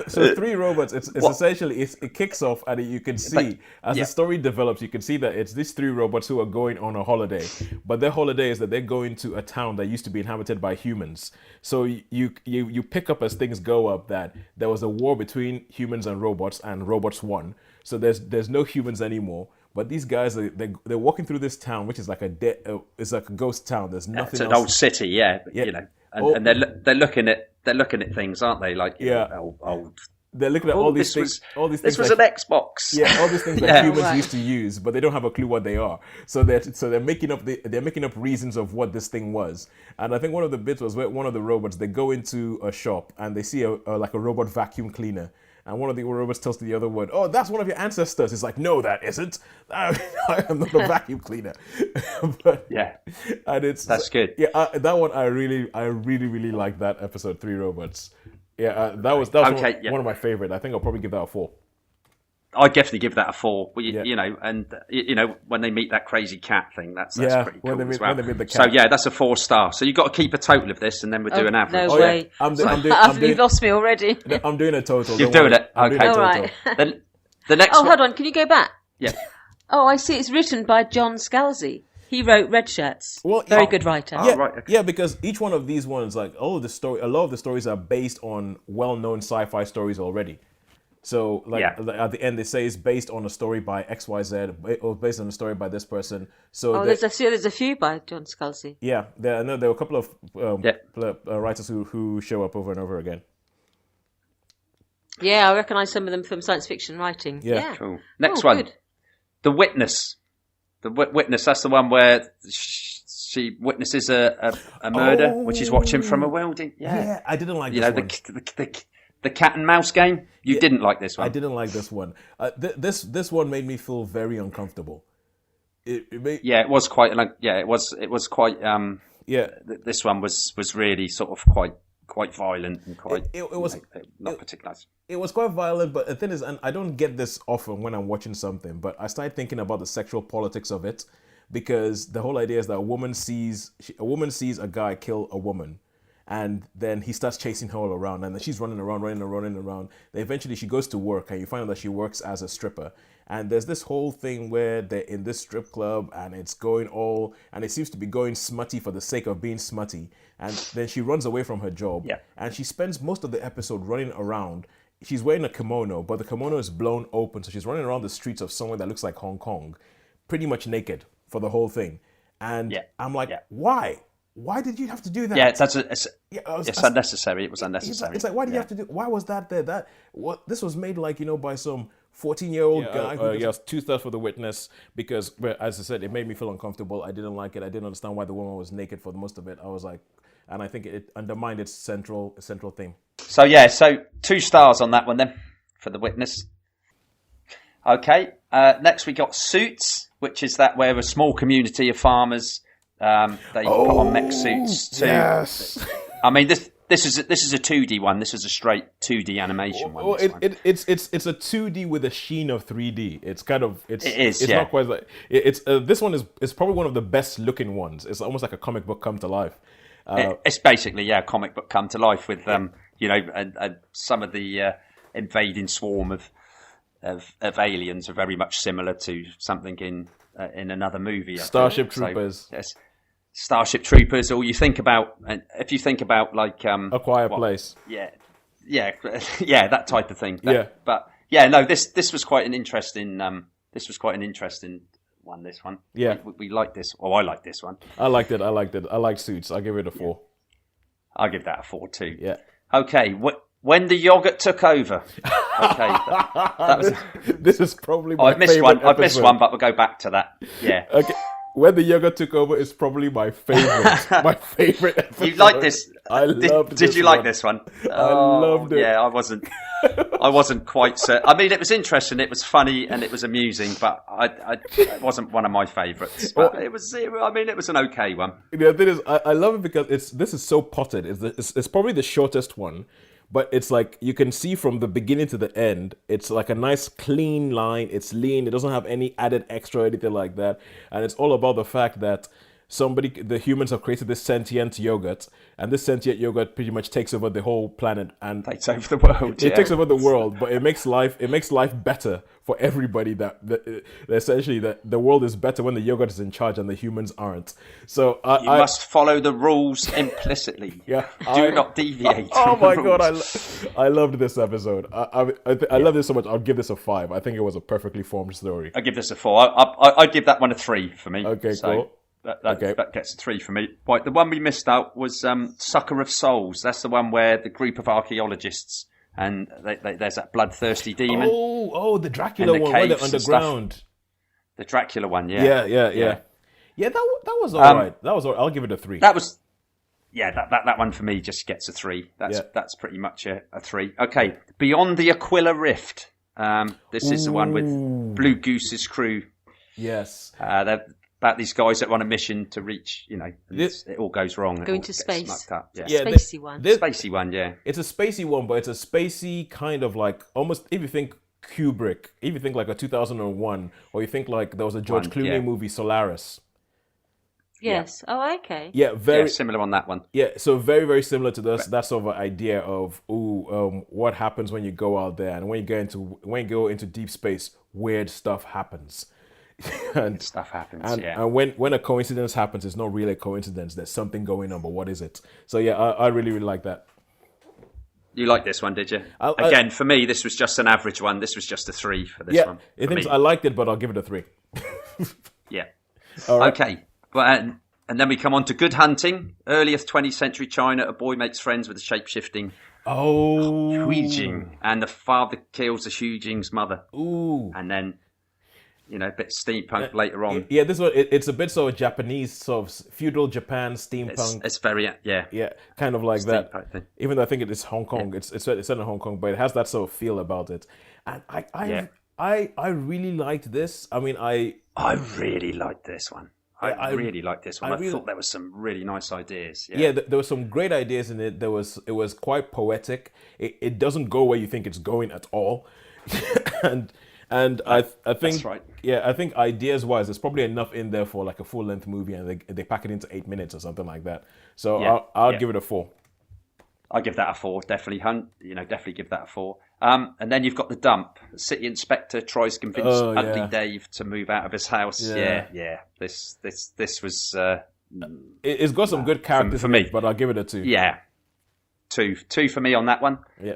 So 3 robots. It's essentially it kicks off, and you can see as the story develops, you can see that it's these 3 robots who are going on a holiday. But their holiday is that they're going to a town that used to be inhabited by humans. So you pick up as things go up that there was a war between humans and robots won. So there's no humans anymore. But these guys, they're walking through this town, which is like it's like a ghost town. There's nothing. It's an old city, yeah. And they're looking at things, aren't they? Like old. They're looking at all these things. This was an Xbox. Yeah, all these things that humans used to use, but they don't have a clue what they are. So they're making up reasons of what this thing was. And I think one of the bits was where one of the robots, they go into a shop and they see a robot vacuum cleaner. And one of the robots tells the other one, "Oh, that's one of your ancestors." It's like, "No, that isn't. I am not a vacuum cleaner." But, and that's good. Yeah, that one I really like that episode 3 robots. Yeah, that was one of my favorite. I think I'll probably give that a 4. I definitely give that a 4. Yeah. You know, and you know when they meet that crazy cat thing, that's pretty cool when they as well. when they meet the So cat. yeah, that's a 4-star. So you've got to keep a total of this, and then we'll do an average. No Oh, yeah. way. I'm doing You've lost me already. I'm doing a total. You're don't doing worry. it. I'm doing Okay. a All total. right. Then the next Oh, one. hold on. Can you go back? Yeah. Oh, I see. It's written by John Scalzi. He wrote Red Shirts. Well, Very yeah. good writer. Oh, Yeah, right, okay. yeah, because each one of these ones, like a lot of the stories are based on well-known sci-fi stories already. So, like at the end, they say it's based on a story by XYZ, or based on a story by this person. So, Oh, there's a few by John Scalzi. yeah, I know there were a couple of writers who show up over and over again. Yeah, I recognise some of them from science fiction writing. Yeah. Cool. Next Oh, one. good. The Witness. The Witness, that's the one where she witnesses a murder, which is watching from a welding. Yeah, I didn't like You this know, one. the cat and mouse game? You didn't like this one. I didn't like this one. This one made me feel very uncomfortable. Yeah, it was quite like, it was quite, Yeah. This one was really sort of quite violent and quite, It was not particularly. It was quite violent, but the thing is, and I don't get this often when I'm watching something, but I started thinking about the sexual politics of it, because the whole idea is that a woman sees a guy kill a woman, and then he starts chasing her all around, and then she's running around. Then eventually she goes to work, and you find out that she works as a stripper. And there's this whole thing where they're in this strip club, and it seems to be going smutty for the sake of being smutty. And then she runs away from her job, and she spends most of the episode running around. She's wearing a kimono, but the kimono is blown open, so she's running around the streets of somewhere that looks like Hong Kong, pretty much naked for the whole thing. And I'm like, why? Why did you have to do that? Yeah, it's unnecessary. It was unnecessary. It's like, why did you have to do? Why was that there? This was made like, by some 14-year-old guy. Yes, 2 stars for The Witness, because, as I said, it made me feel uncomfortable. I didn't like it. I didn't understand why the woman was naked for the most of it. I was like, and I think it undermined its central theme. So 2 stars on that one then for The Witness. Okay, next we got Suits, which is that where a small community of farmers they put on mech suits too. Yes. I mean this is a 2D one. This is a straight 2D animation one. It's a 2D with a sheen of 3D. It's kind of it's not quite like this one is probably one of the best looking ones. It's almost like a comic book come to life. It's basically a comic book come to life with some of the invading swarm of aliens are very much similar to something in another movie. Starship Troopers. So, yes, Starship Troopers. Or you think about, if you think about like A Quiet Place. Yeah, that type of thing. But this was quite an interesting. This was quite an interesting one. This one. Yeah, we like this. Oh, I like this one. I liked it. I like Suits. I'll give it a 4. I'll give that a 4 too. Yeah. Okay. When the yogurt took over. Okay. That was. This is probably my I've missed favorite one. I've missed episode. one, but we'll go back to that. Yeah. Okay. When the yogurt took over is probably my favorite. My favorite episode. You like this? I loved this. Did you like this one? I loved it. Yeah, I wasn't quite certain. I mean, it was interesting, it was funny, and it was amusing, but it wasn't one of my favourites. But it was an okay one. The thing is, I love it because this is so potted. It's probably the shortest one, but it's like you can see from the beginning to the end. It's like a nice clean line. It's lean. It doesn't have any added extra or anything like that. And it's all about the fact that the humans have created this sentient yogurt, and this sentient yogurt pretty much takes over the whole planet and takes over the world. It takes over the world, but it makes life better for everybody. That essentially that the world is better when the yogurt is in charge and the humans aren't. So you must follow the rules implicitly. Yeah, do not deviate. Oh my god, I loved this episode. I love this so much. I'll give this a 5. I think it was a perfectly formed story. I give this a 4. I'd give that one a 3 for me. Okay, cool. That gets a 3 for me. Right, the one we missed out was Sucker of Souls. That's the one where the group of archaeologists and there's that bloodthirsty demon. Oh, the Dracula one, where they're underground. The Dracula one, yeah. Yeah, that was all right. That was all right. I'll give it a 3. That was, that one for me just gets a 3. That's pretty much a 3. Okay, Beyond the Aquila Rift. This is the one with Blue Goose's crew. Yes. They're about these guys that are on a mission to reach, it all goes wrong. Going to space. Spacey one. Spacey one, yeah. It's a spacey one, but it's a spacey kind of like, almost, if you think Kubrick, if you think like a 2001, or you think like there was a George Clooney movie, Solaris. Yes. Oh, okay. Yeah, very similar on that one. Yeah, so very, very similar to this. That sort of idea of what happens when you go out there, and when you go into deep space, weird stuff happens. And when a coincidence happens, it's not really a coincidence. There's something going on, but what is it? So yeah, I really, really like that. You liked this one, did you? Again, for me, this was just an average one. This was just a 3 for this one. I liked it, but I'll give it a 3. Yeah. All right. Okay. Well, and then we come on to Good Hunting. Earlier 20th century China, a boy makes friends with a shape-shifting Hui Jing, and the father kills the Hui Jing's mother. Ooh. And then, a bit steampunk later on. Yeah, this one, it's a bit sort of Japanese, sort of feudal Japan, steampunk. It's very, Yeah, kind of like that. Thing. Even though I think it is Hong Kong, it's set in Hong Kong, but it has that sort of feel about it. And I really liked this. I mean, I really liked this one. I really liked this one. I thought there was some really nice ideas. Yeah, there were some great ideas in it. It was quite poetic. It doesn't go where you think it's going at all. and I think that's right. Yeah, I think ideas wise, there's probably enough in there for like a full length movie, and they pack it into 8 minutes or something like that. So I'll give it a 4. I'll give that a 4. Definitely, definitely give that a 4. And then you've got The Dump. The city inspector tries to convince Ugly Dave to move out of his house. Yeah. This was. It's got some good characters for me, but I'll give it a 2. Yeah, 2 for me on that one. Yeah.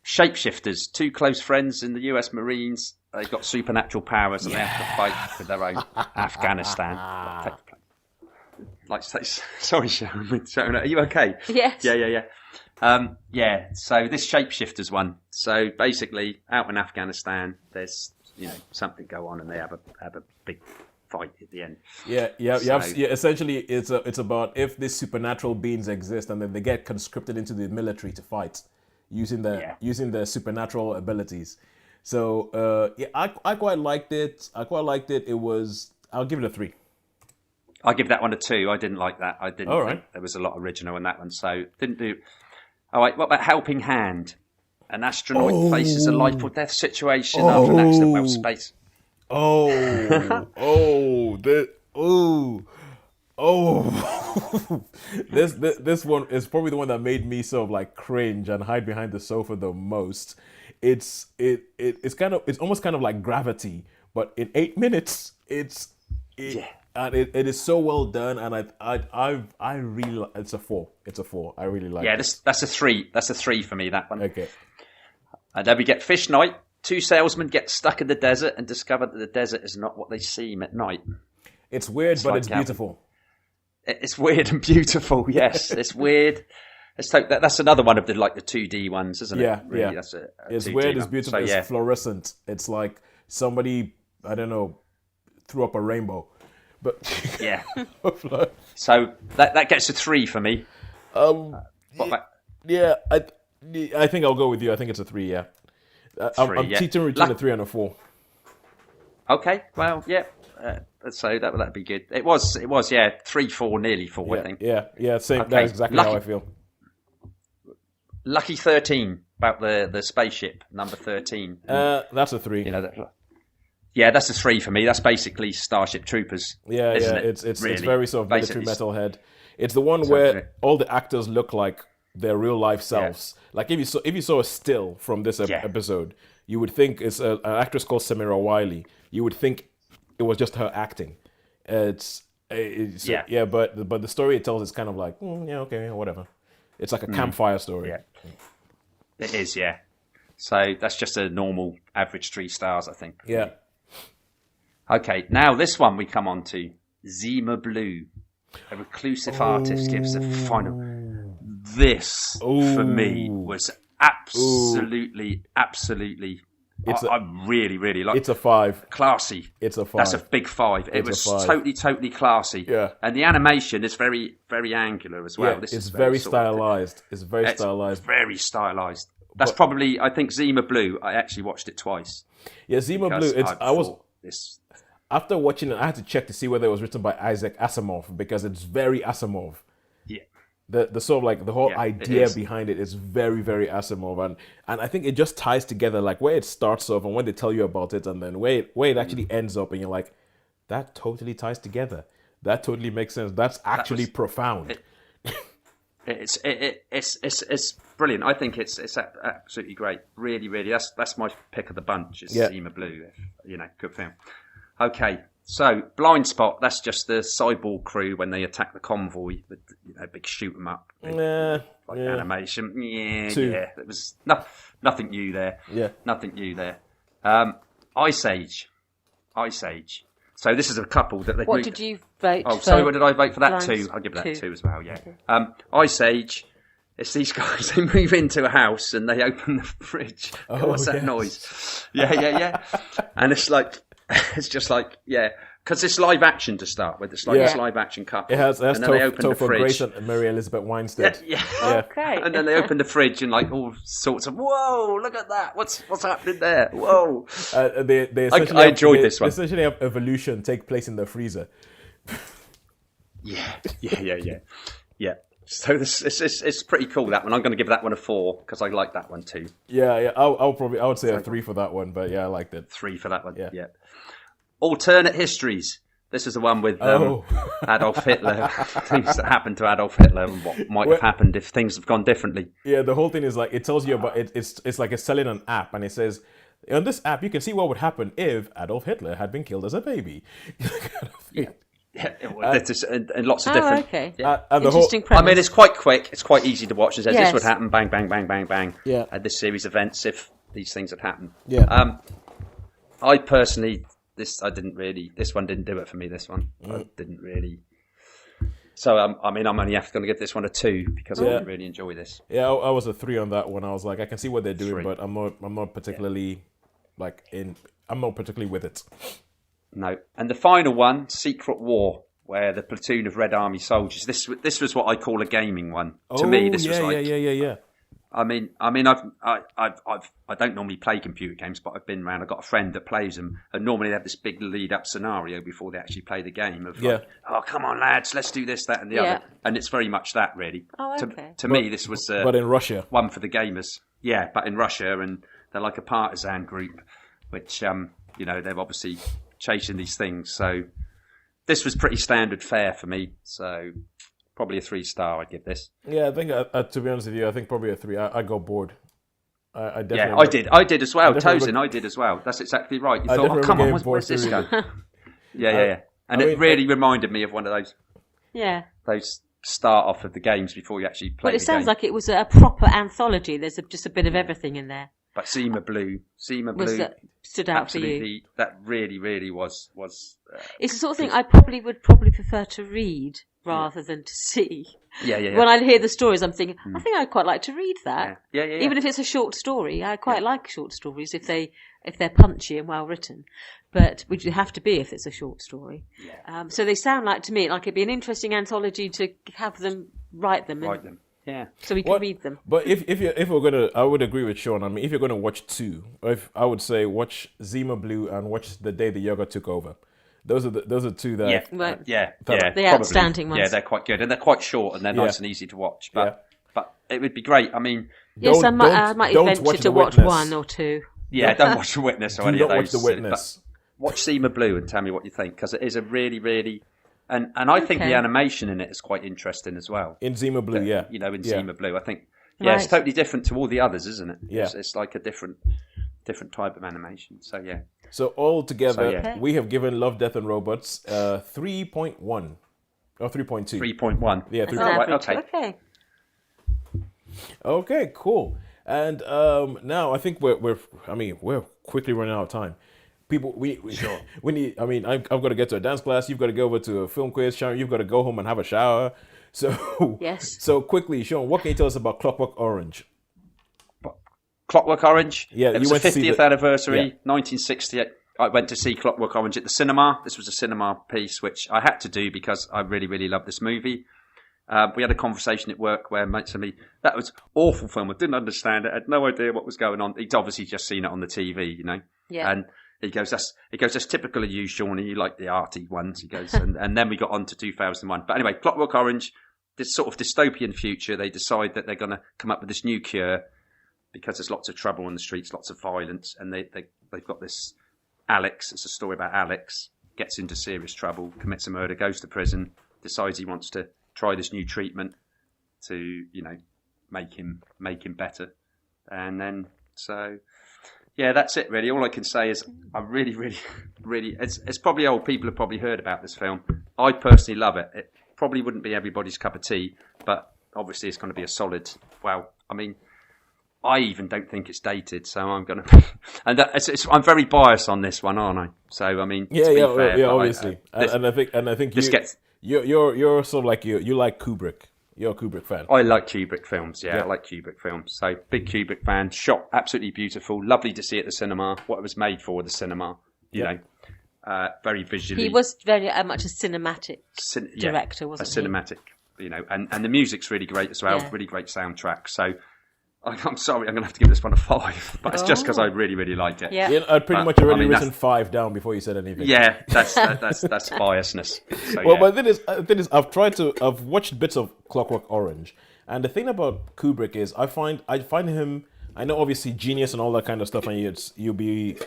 Shapeshifters, 2 close friends in the US Marines. They've got supernatural powers and they have to fight for their own Afghanistan. Sorry, Sharon, are you okay? Yes. Yeah. So this Shapeshifters one. So basically, out in Afghanistan, there's something go on, and they have a big fight at the end. Essentially, it's about if these supernatural beings exist, and then they get conscripted into the military to fight using their supernatural abilities. So I quite liked it. I'll give it a 3. I'll give that one a 2. I didn't like that. I didn't think there was a lot original in that one, so didn't do. All right, what about Helping Hand? An astronaut faces a life or death situation after an accident while space. This one is probably the one that made me sort of like cringe and hide behind the sofa the most. It's almost kind of like Gravity, but in 8 minutes, and it is so well done, and I really, it's a 4. It's a 4. I really like it. Yeah, that's a 3. That's a 3 for me, that one. Okay. And then we get Fish Night. 2 salesmen get stuck in the desert and discover that the desert is not what they seem at night. It's weird, but it's beautiful. It's weird and beautiful, yes. It's weird. That's another one of the 2D ones, isn't it? Yeah, really, yeah. That's it's 2D weird, one. it's beautiful, So, it's fluorescent. It's like somebody, I don't know, threw up a rainbow. But yeah. So that gets a 3 for me. Yeah, I think I'll go with you. I think it's a 3. Yeah, I'm teaching between a 3 and a 4. Okay, well, yeah. So that'd be good. It was, 3, 4, nearly 4. Yeah, I think. Yeah. Same. Okay. That's exactly how I feel. Lucky 13 about the spaceship number 13. That's a 3. Yeah, that's a 3 for me. That's basically Starship Troopers. Yeah. It? It's really, very sort of military metalhead. It's the one where all the actors look like their real life selves. Yeah. Like if you saw a still from this episode, you would think it's an actress called Samira Wiley. You would think it was just her acting. But the story it tells is kind of like whatever. It's like a campfire story. Yeah. It is, yeah. So that's just a normal average 3 stars, I think. Yeah. Okay, now this one we come on to. Zima Blue. A reclusive artist gives a final. This, for me, was absolutely. I really, really like it. It's a 5. Classy. It's a 5. That's a big 5. It was totally classy. Yeah. And the animation is very, very angular as well. Yeah, it's very stylized. It's very stylized. Very stylized. That's probably, I think, Zima Blue. I actually watched it twice. Yeah, Zima Blue. After watching it, I had to check to see whether it was written by Isaac Asimov, because it's very Asimov. Yeah. the sort of like the whole Yeah, it idea is. behind it is very, very Asimov, and I think it just ties together, like where it starts off and when they tell you about it, and then where it actually ends up, and you're like, that totally ties together. That totally makes sense. That's actually profound. It's brilliant. I think it's absolutely great. Really, really. That's my pick of the bunch. Is Zima Blue. Good film. Okay, so Blind Spot. That's just the Cyborg crew when they attack the convoy. The big shoot 'em up. Animation. Yeah. There was nothing new there. Yeah, nothing new there. Ice Age. So this is a couple that they. What did you vote? Oh, sorry. What did I vote for that? Blind 2. I'll give that two. 2 as well. Yeah. Ice Age. It's these guys. They move into a house and they open the fridge. What's that noise? Yeah. And it's like, it's just like, because it's live action to start with. It's like this live action couple. it has and then they open the Topher fridge. Grace and Mary Elizabeth Winstead. Yeah. Okay. And then they open the fridge and like all sorts of, whoa, look at that. What's happening there? Whoa. They essentially I enjoyed this one. They essentially have evolution take place in the freezer. Yeah. So it's pretty cool, that one. I'm going to give that one a 4 because I like that one too. Yeah. I would say a 3 for that one, but yeah, I liked it. 3 for that one. Yeah. Alternate histories. This is the one with Adolf Hitler. Things that happened to Adolf Hitler and what might have happened if things have gone differently. Yeah, the whole thing is like it tells you about it. It's like it's selling an app, and it says on this app you can see what would happen if Adolf Hitler had been killed as a baby. And lots of different. Okay. Yeah. And the Interesting I premise. mean, it's quite quick. It's quite easy to watch. It says Yes. this would happen, bang, bang, bang, bang, bang. Yeah. At this series of events, if these things had happened. Yeah. I personally, this one didn't do it for me. This one, I didn't really. So I mean, I'm only going to give this one a 2 because I didn't really enjoy this. Yeah, I was a 3 on that one. I was like, I can see what they're doing, 3. but I'm not particularly I'm not particularly with it. No. And the final one, Secret War, where the platoon of Red Army soldiers. This was what I call a gaming one. To me, this was like. Yeah. I mean, I don't normally play computer games, but I've been around. I've got a friend that plays them, and normally they have this big lead-up scenario before they actually play the game. Of like, oh, come on, lads, let's do this, that, and the other. And it's very much that, really. Oh, okay. To me, this was but in Russia, one for the gamers. Yeah, but in Russia, and they're like a partisan group, which they're obviously chasing these things. So this was pretty standard fare for me. So. Probably a 3-star. I'd give this. Yeah, I think to be honest with you, I think probably a 3. I got bored. I definitely. I did as well. Tosin, I did as well. That's exactly right. You thought, oh come on, where's this going? Yeah. And it really reminded me of one of those. Yeah. Those start off of the games before you actually play. Well, it sounds like it was a proper anthology. There's just a bit of everything in there. But Zima Blue stood out for you. That really, really was. It's the sort of thing I would prefer to read rather than to see. Yeah. When I hear the stories, I'm thinking, I think I'd quite like to read that. Yeah. Even if it's a short story, I quite like short stories if they're punchy and well written. But which you have to be if it's a short story. Yeah. So they sound like to me like it'd be an interesting anthology to have them write them. Yeah. So we can read them. But if we're gonna, I would agree with Shaun. I mean, if you're gonna watch 2, I would say watch Zima Blue and watch The Day the Yoga Took Over. Those are 2 that. The outstanding ones. Yeah, they're quite good and they're quite short and they're nice and easy to watch. But it would be great. I mean, yes, I might venture to watch 1 or 2. Yeah, don't watch The Witness or any of those. Watch The Witness. Watch Zima Blue and tell me what you think because it is a really, really. And I think the animation in it is quite interesting as well. In Zima Blue, in Zima Blue, I think, it's totally different to all the others, isn't it? Yeah. It's like a different type of animation. So, yeah. So, all together, we have given Love, Death and Robots 3.1 or 3.2. 3.1. Yeah, 3.1. Okay. Okay, cool. And now I think we're quickly running out of time. People, we need. I mean, I've got to get to a dance class. You've got to go over to a film quiz. Sharon, you've got to go home and have a shower. So yes. So quickly, Shaun, what can you tell us about Clockwork Orange? Clockwork Orange. Yeah, it was the 50th anniversary, 1968. I went to see Clockwork Orange at the cinema. This was a cinema piece which I had to do because I really, really loved this movie. We had a conversation at work where mates of me, that was awful film. I didn't understand it. I had no idea what was going on. He'd obviously just seen it on the TV, Yeah. And he goes, that's typical of you, Shaun. You like the arty ones. He goes, and then we got on to 2001. But anyway, Clockwork Orange, this sort of dystopian future. They decide that they're going to come up with this new cure because there's lots of trouble on the streets, lots of violence, and they've got this Alex. It's a story about Alex gets into serious trouble, commits a murder, goes to prison, decides he wants to try this new treatment to make him better, and then so. Yeah, that's it really. All I can say is I really, really, really... It's probably old people have probably heard about this film. I personally love it. It probably wouldn't be everybody's cup of tea, but obviously it's going to be a solid... Well, I mean, I even don't think it's dated, so I'm going to... And I'm very biased on this one, aren't I? So, I mean... Yeah, obviously. And I think you're sort of like... You like Kubrick. You're a Kubrick fan. I like Kubrick films, yeah. I like Kubrick films. So, big Kubrick fan. Shot absolutely beautiful. Lovely to see at the cinema. What it was made for, the cinema. You know, very visually. He was very much a cinematic director, wasn't he? Cinematic, and the music's really great as well. Yeah. Really great soundtrack. So, I'm sorry, I'm going to have to give this one a 5, but it's just because I really, really liked it. Yeah, I'd pretty much already written 5 down before you said anything. Yeah, that's biasness. So, well, but the thing is, I've watched bits of Clockwork Orange, and the thing about Kubrick is, I find him. I know, obviously, genius and all that kind of stuff, and you'll be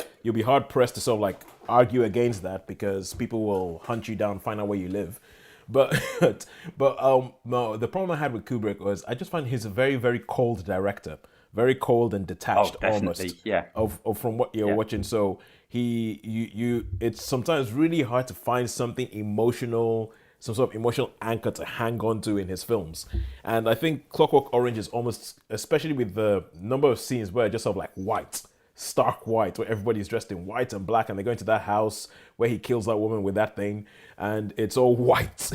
hard pressed to sort of like argue against that because people will hunt you down, find out where you live. But no, the problem I had with Kubrick was I just find he's a very, very cold director, very cold and detached almost from what you're watching. So it's sometimes really hard to find something emotional, some sort of emotional anchor to hang on to in his films. And I think Clockwork Orange is almost, especially with the number of scenes where it's just sort of like white, stark white, where everybody's dressed in white and black, and they go into that house where he kills that woman with that thing, and it's all white.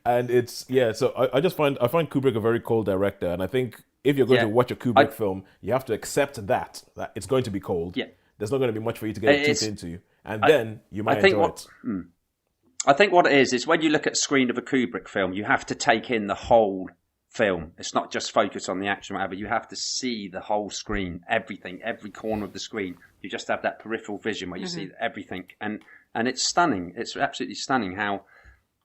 And it's so I find Kubrick a very cold director, and I think if you're going to watch a Kubrick film, you have to accept that it's going to be cold. Yeah. There's not going to be much for you to get your teeth into, and then you might enjoy it. I think what it is when you look at the screen of a Kubrick film, you have to take in the whole film. It's not just focus on the action, whatever. You have to see the whole screen, everything, every corner of the screen. You just have that peripheral vision where you see everything, and it's stunning. It's absolutely stunning how.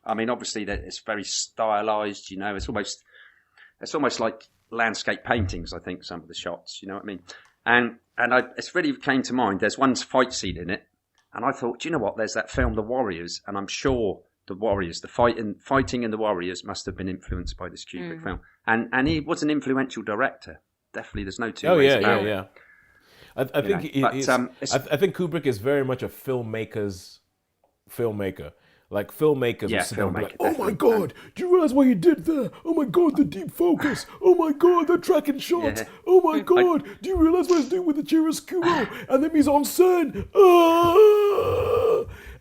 I mean, obviously that it's very stylized. It's almost like landscape paintings. I think some of the shots. You know what I mean? And it's really came to mind. There's one fight scene in it, and I thought, do you know what? There's that film, The Warriors, and I'm sure the Warriors, the fighting in the Warriors must have been influenced by this Kubrick film. And he was an influential director. Definitely, there's no two ways about it. Yeah. I think Kubrick is very much a filmmaker. Like filmmakers will sit down and be like, "Oh my God, do you realize what he did there? Oh my God, the deep focus. Oh my God, the tracking shots. Oh my God, do you realize what he's doing with the chiaroscuro and the mise en scène?"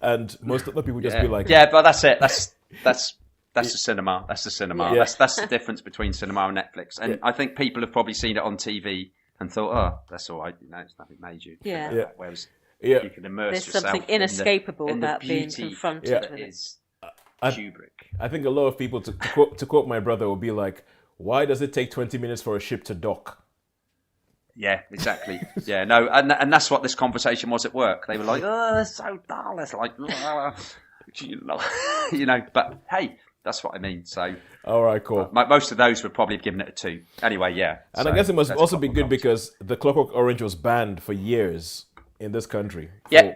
And most other people just be like, "Yeah, but that's it. That's the cinema. That's the cinema. Yeah. That's the difference between cinema and Netflix." And I think people have probably seen it on TV and thought, "Oh, that's all right. It's nothing major." Yeah. Whereas you can immerse yourself. There's something inescapable about being confronted with it. Kubrick. I think a lot of people, to quote my brother, will be like, "Why does it take 20 minutes for a ship to dock?" Yeah, exactly. No, and that's what this conversation was at work. They were like, "Oh, it's so dull." It's like, But hey, that's what I mean. So, all right, cool. Most of those would probably have given it a 2. Anyway, yeah. And I guess it must also be good because the Clockwork Orange was banned for years in this country.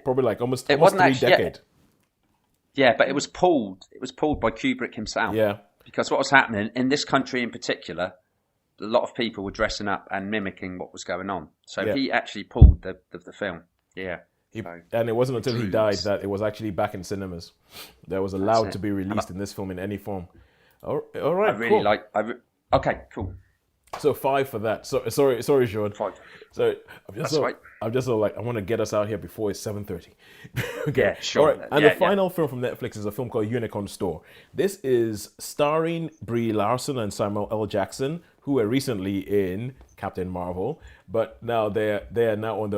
Probably like almost 3 decades. Yeah, but it was pulled. It was pulled by Kubrick himself. Yeah. Because what was happening in this country in particular, a lot of people were dressing up and mimicking what was going on. So he actually pulled the film. Yeah. And it wasn't until he died that it was actually back in cinemas. That was allowed to be released in this film in any form. All right, I really cool. Okay, cool. So 5 for that. So sorry, Shaun. 5. So Right. I'm just like I want to get us out here before it's 7:30. Okay. Yeah, sure. All right. And the final film from Netflix is a film called Unicorn Store. This is starring Brie Larson and Samuel L. Jackson, who were recently in Captain Marvel, but now they are now on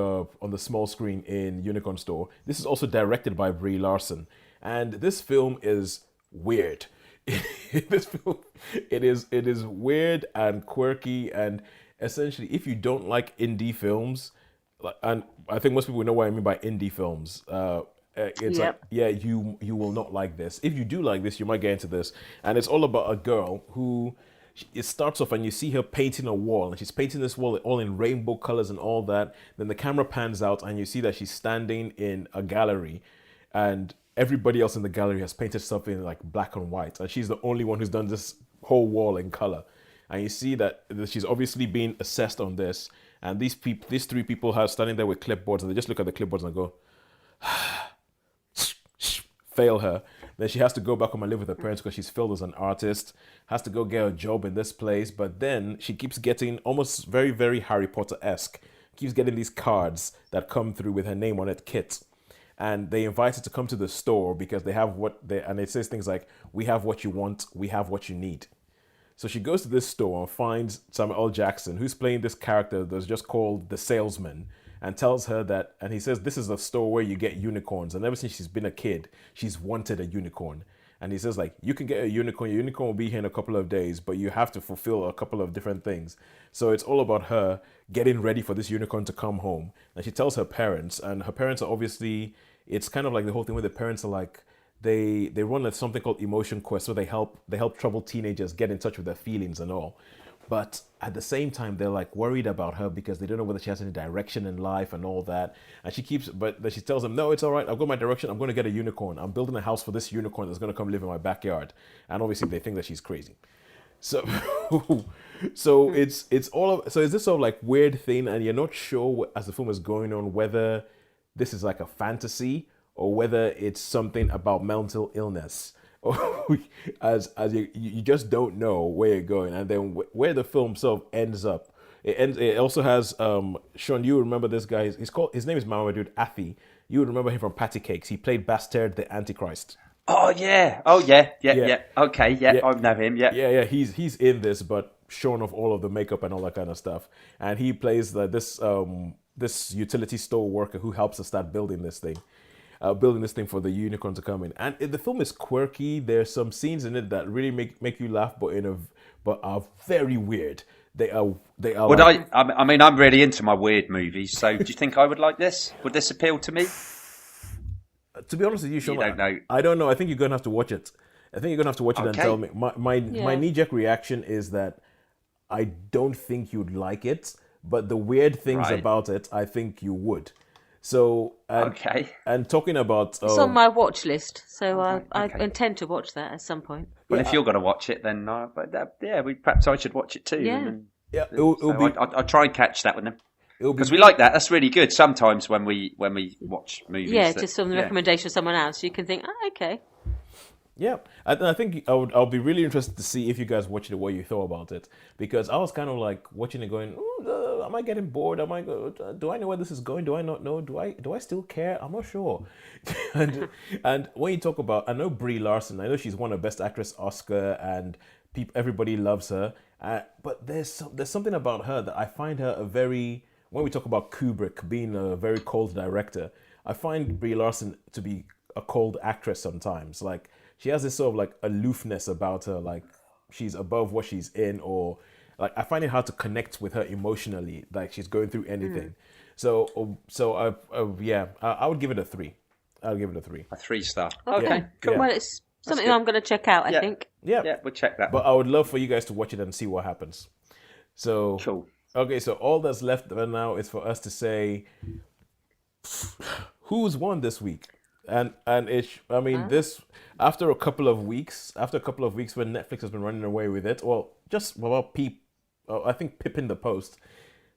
the small screen in Unicorn Store. This is also directed by Brie Larson, and this film is weird. This film, it is weird and quirky, and essentially, if you don't like indie films, and I think most people know what I mean by indie films, it's like, yeah, you will not like this. If you do like this, you might get into this. And it's all about a girl who, it starts off and you see her painting a wall, and she's painting this wall all in rainbow colors and all that. Then the camera pans out and you see that she's standing in a gallery, and everybody else in the gallery has painted stuff in like black and white, and she's the only one who's done this whole wall in color. And you see that she's obviously being assessed on this, and these three people are standing there with clipboards, and they just look at the clipboards and go, fail her. Then she has to go back home and live with her parents because she's failed as an artist, has to go get a job in this place. But then she keeps getting almost very, very Harry Potter-esque, keeps getting these cards that come through with her name on it, Kit. And they invite her to come to the store because they have and it says things like, we have what you want, we have what you need. So she goes to this store and finds Samuel L. Jackson, who's playing this character that's just called the salesman, and tells her that, and he says, this is a store where you get unicorns. And ever since she's been a kid, she's wanted a unicorn. And he says, like, you can get a unicorn. Your unicorn will be here in a couple of days, but you have to fulfill a couple of different things. So it's all about her getting ready for this unicorn to come home. And she tells her parents, and her parents are obviously, it's kind of like the whole thing where the parents are like, they run something called Emotion Quest, where they help troubled teenagers get in touch with their feelings and all. But at the same time, they're like worried about her because they don't know whether she has any direction in life and all that. And she tells them, no, it's all right. I've got my direction. I'm going to get a unicorn. I'm building a house for this unicorn that's going to come live in my backyard. And obviously they think that she's crazy. So, it's all of, so is this sort of like weird thing, and you're not sure as the film is going on whether this is like a fantasy or whether it's something about mental illness. as you just don't know where you're going, and then where the film sort of ends up. It also has Shaun. You remember this guy? His name is Mamadou Athi. You would remember him from Patty Cakes. He played Bastard the Antichrist. Oh yeah. Okay, yeah. I know him. Yeah. He's in this, but shorn of all of the makeup and all that kind of stuff. And he plays this utility store worker who helps us start building this thing. For the unicorn to come in. And the film is quirky. There's some scenes in it that really make you laugh, but are very weird. They are. I mean, I'm really into my weird movies. So, do you think I would like this? Would this appeal to me? To be honest with you, Shaun, don't know. I don't know. I think you're gonna have to watch it. And tell me. My knee-jerk reaction is that I don't think you'd like it, but the weird things about it, I think you would. So, and talking about... it's on my watch list, so I intend to watch that at some point. Well, if you're going to watch it, then perhaps I should watch it too. Yeah. I'll try and catch that with them. Because we like that. That's really good. Sometimes when we watch movies... Yeah, just some recommendation of someone else, you can think, okay. Yeah, I think I'll be really interested to see if you guys watched it, what you thought about it, because I was kind of like watching it going, am I getting bored? Do I know where this is going? Do I not know? Do I still care? I'm not sure. and when you talk about, I know Brie Larson, I know she's won a Best Actress Oscar, and everybody loves her, but there's something about her that I find her when we talk about Kubrick being a very cold director, I find Brie Larson to be a cold actress sometimes. Like, she has this sort of like aloofness about her, like she's above what she's in, or like I find it hard to connect with her emotionally, like she's going through anything. So I would give it a 3. I'll give it a 3. A 3-star. Okay, cool. Well, it's something I'm going to check out. I think. Yeah, we'll check that. But I would love for you guys to watch it and see what happens. So cool. Okay, so all that's left now is for us to say who's won this week. And this after a couple of weeks when Netflix has been running away with it, I think Pip in the Post,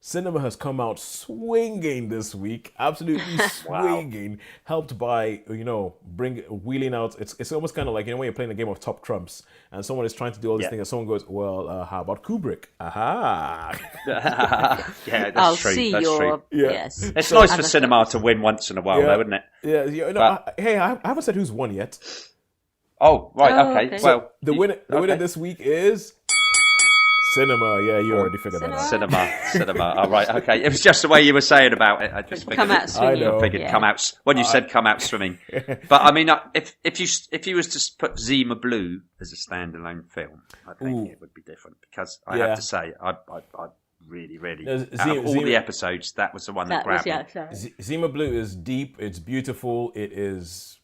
cinema has come out swinging this week, absolutely swinging, helped by wheeling out. It's almost kind of like when you're playing a game of top trumps and someone is trying to do all these things, and someone goes, how about Kubrick? Aha! Yeah, that's true. See that's your true. Yes. It's nice for cinema to win once in a while, though, isn't it? Yeah. I haven't said who's won yet. Oh, right. Okay. So the winner this week is cinema. Yeah, you already figured that out. Cinema. All right. Okay. It was just the way you were saying about it. I just figured. Come out swimming. I figured come out when you said come out swimming. But I mean, if you was to put Zima Blue as a standalone film, I think it would be different, because I have to say, really, really. No, Out of all the episodes, that was the one that grabbed me. Zima Blue is deep. It's beautiful. It is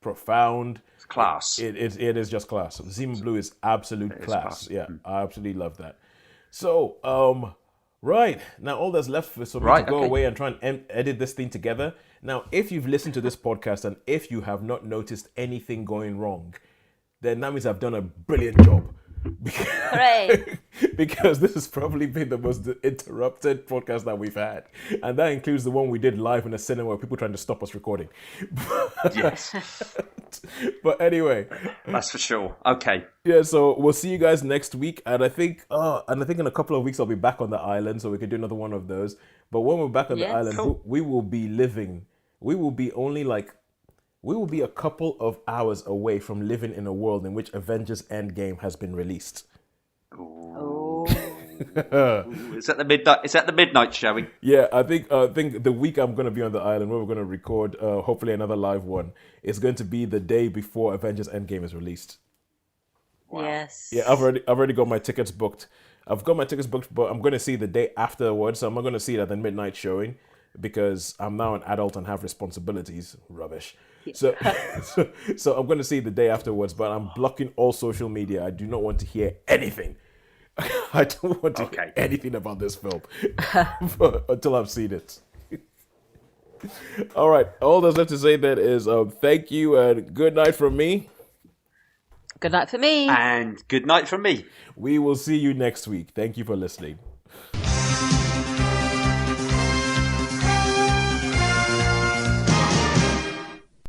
profound. It's class. It is just class. Zima Blue is absolute class. Yeah, I absolutely love that. So, right now, all that's left is for me to go away and try and edit this thing together. Now, if you've listened to this podcast and if you have not noticed anything going wrong, then that means I've done a brilliant job. Hooray! Because this has probably been the most interrupted podcast that we've had. And that includes the one we did live in a cinema where people trying to stop us recording. Yes. But anyway. That's for sure. Okay. Yeah, so we'll see you guys next week. And I think in a couple of weeks I'll be back on the island, so we can do another one of those. But when we're back on the island, we will be a couple of hours away from living in a world in which Avengers Endgame has been released. Oh. Is that the midnight showing? Yeah, I think the week I'm going to be on the island where we're going to record hopefully another live one is going to be the day before Avengers Endgame is released. Wow. Yes. Yeah, I've already got my tickets booked. I've got my tickets booked, but I'm going to see the day afterwards, so I'm not going to see it at the midnight showing because I'm now an adult and have responsibilities. Rubbish. So I'm going to see the day afterwards, but I'm blocking all social media. I do not want to hear anything. I don't want to hear anything about this film until I've seen it. All right. All there's left to say then is thank you and good night from me. Good night for me. And good night from me. We will see you next week. Thank you for listening.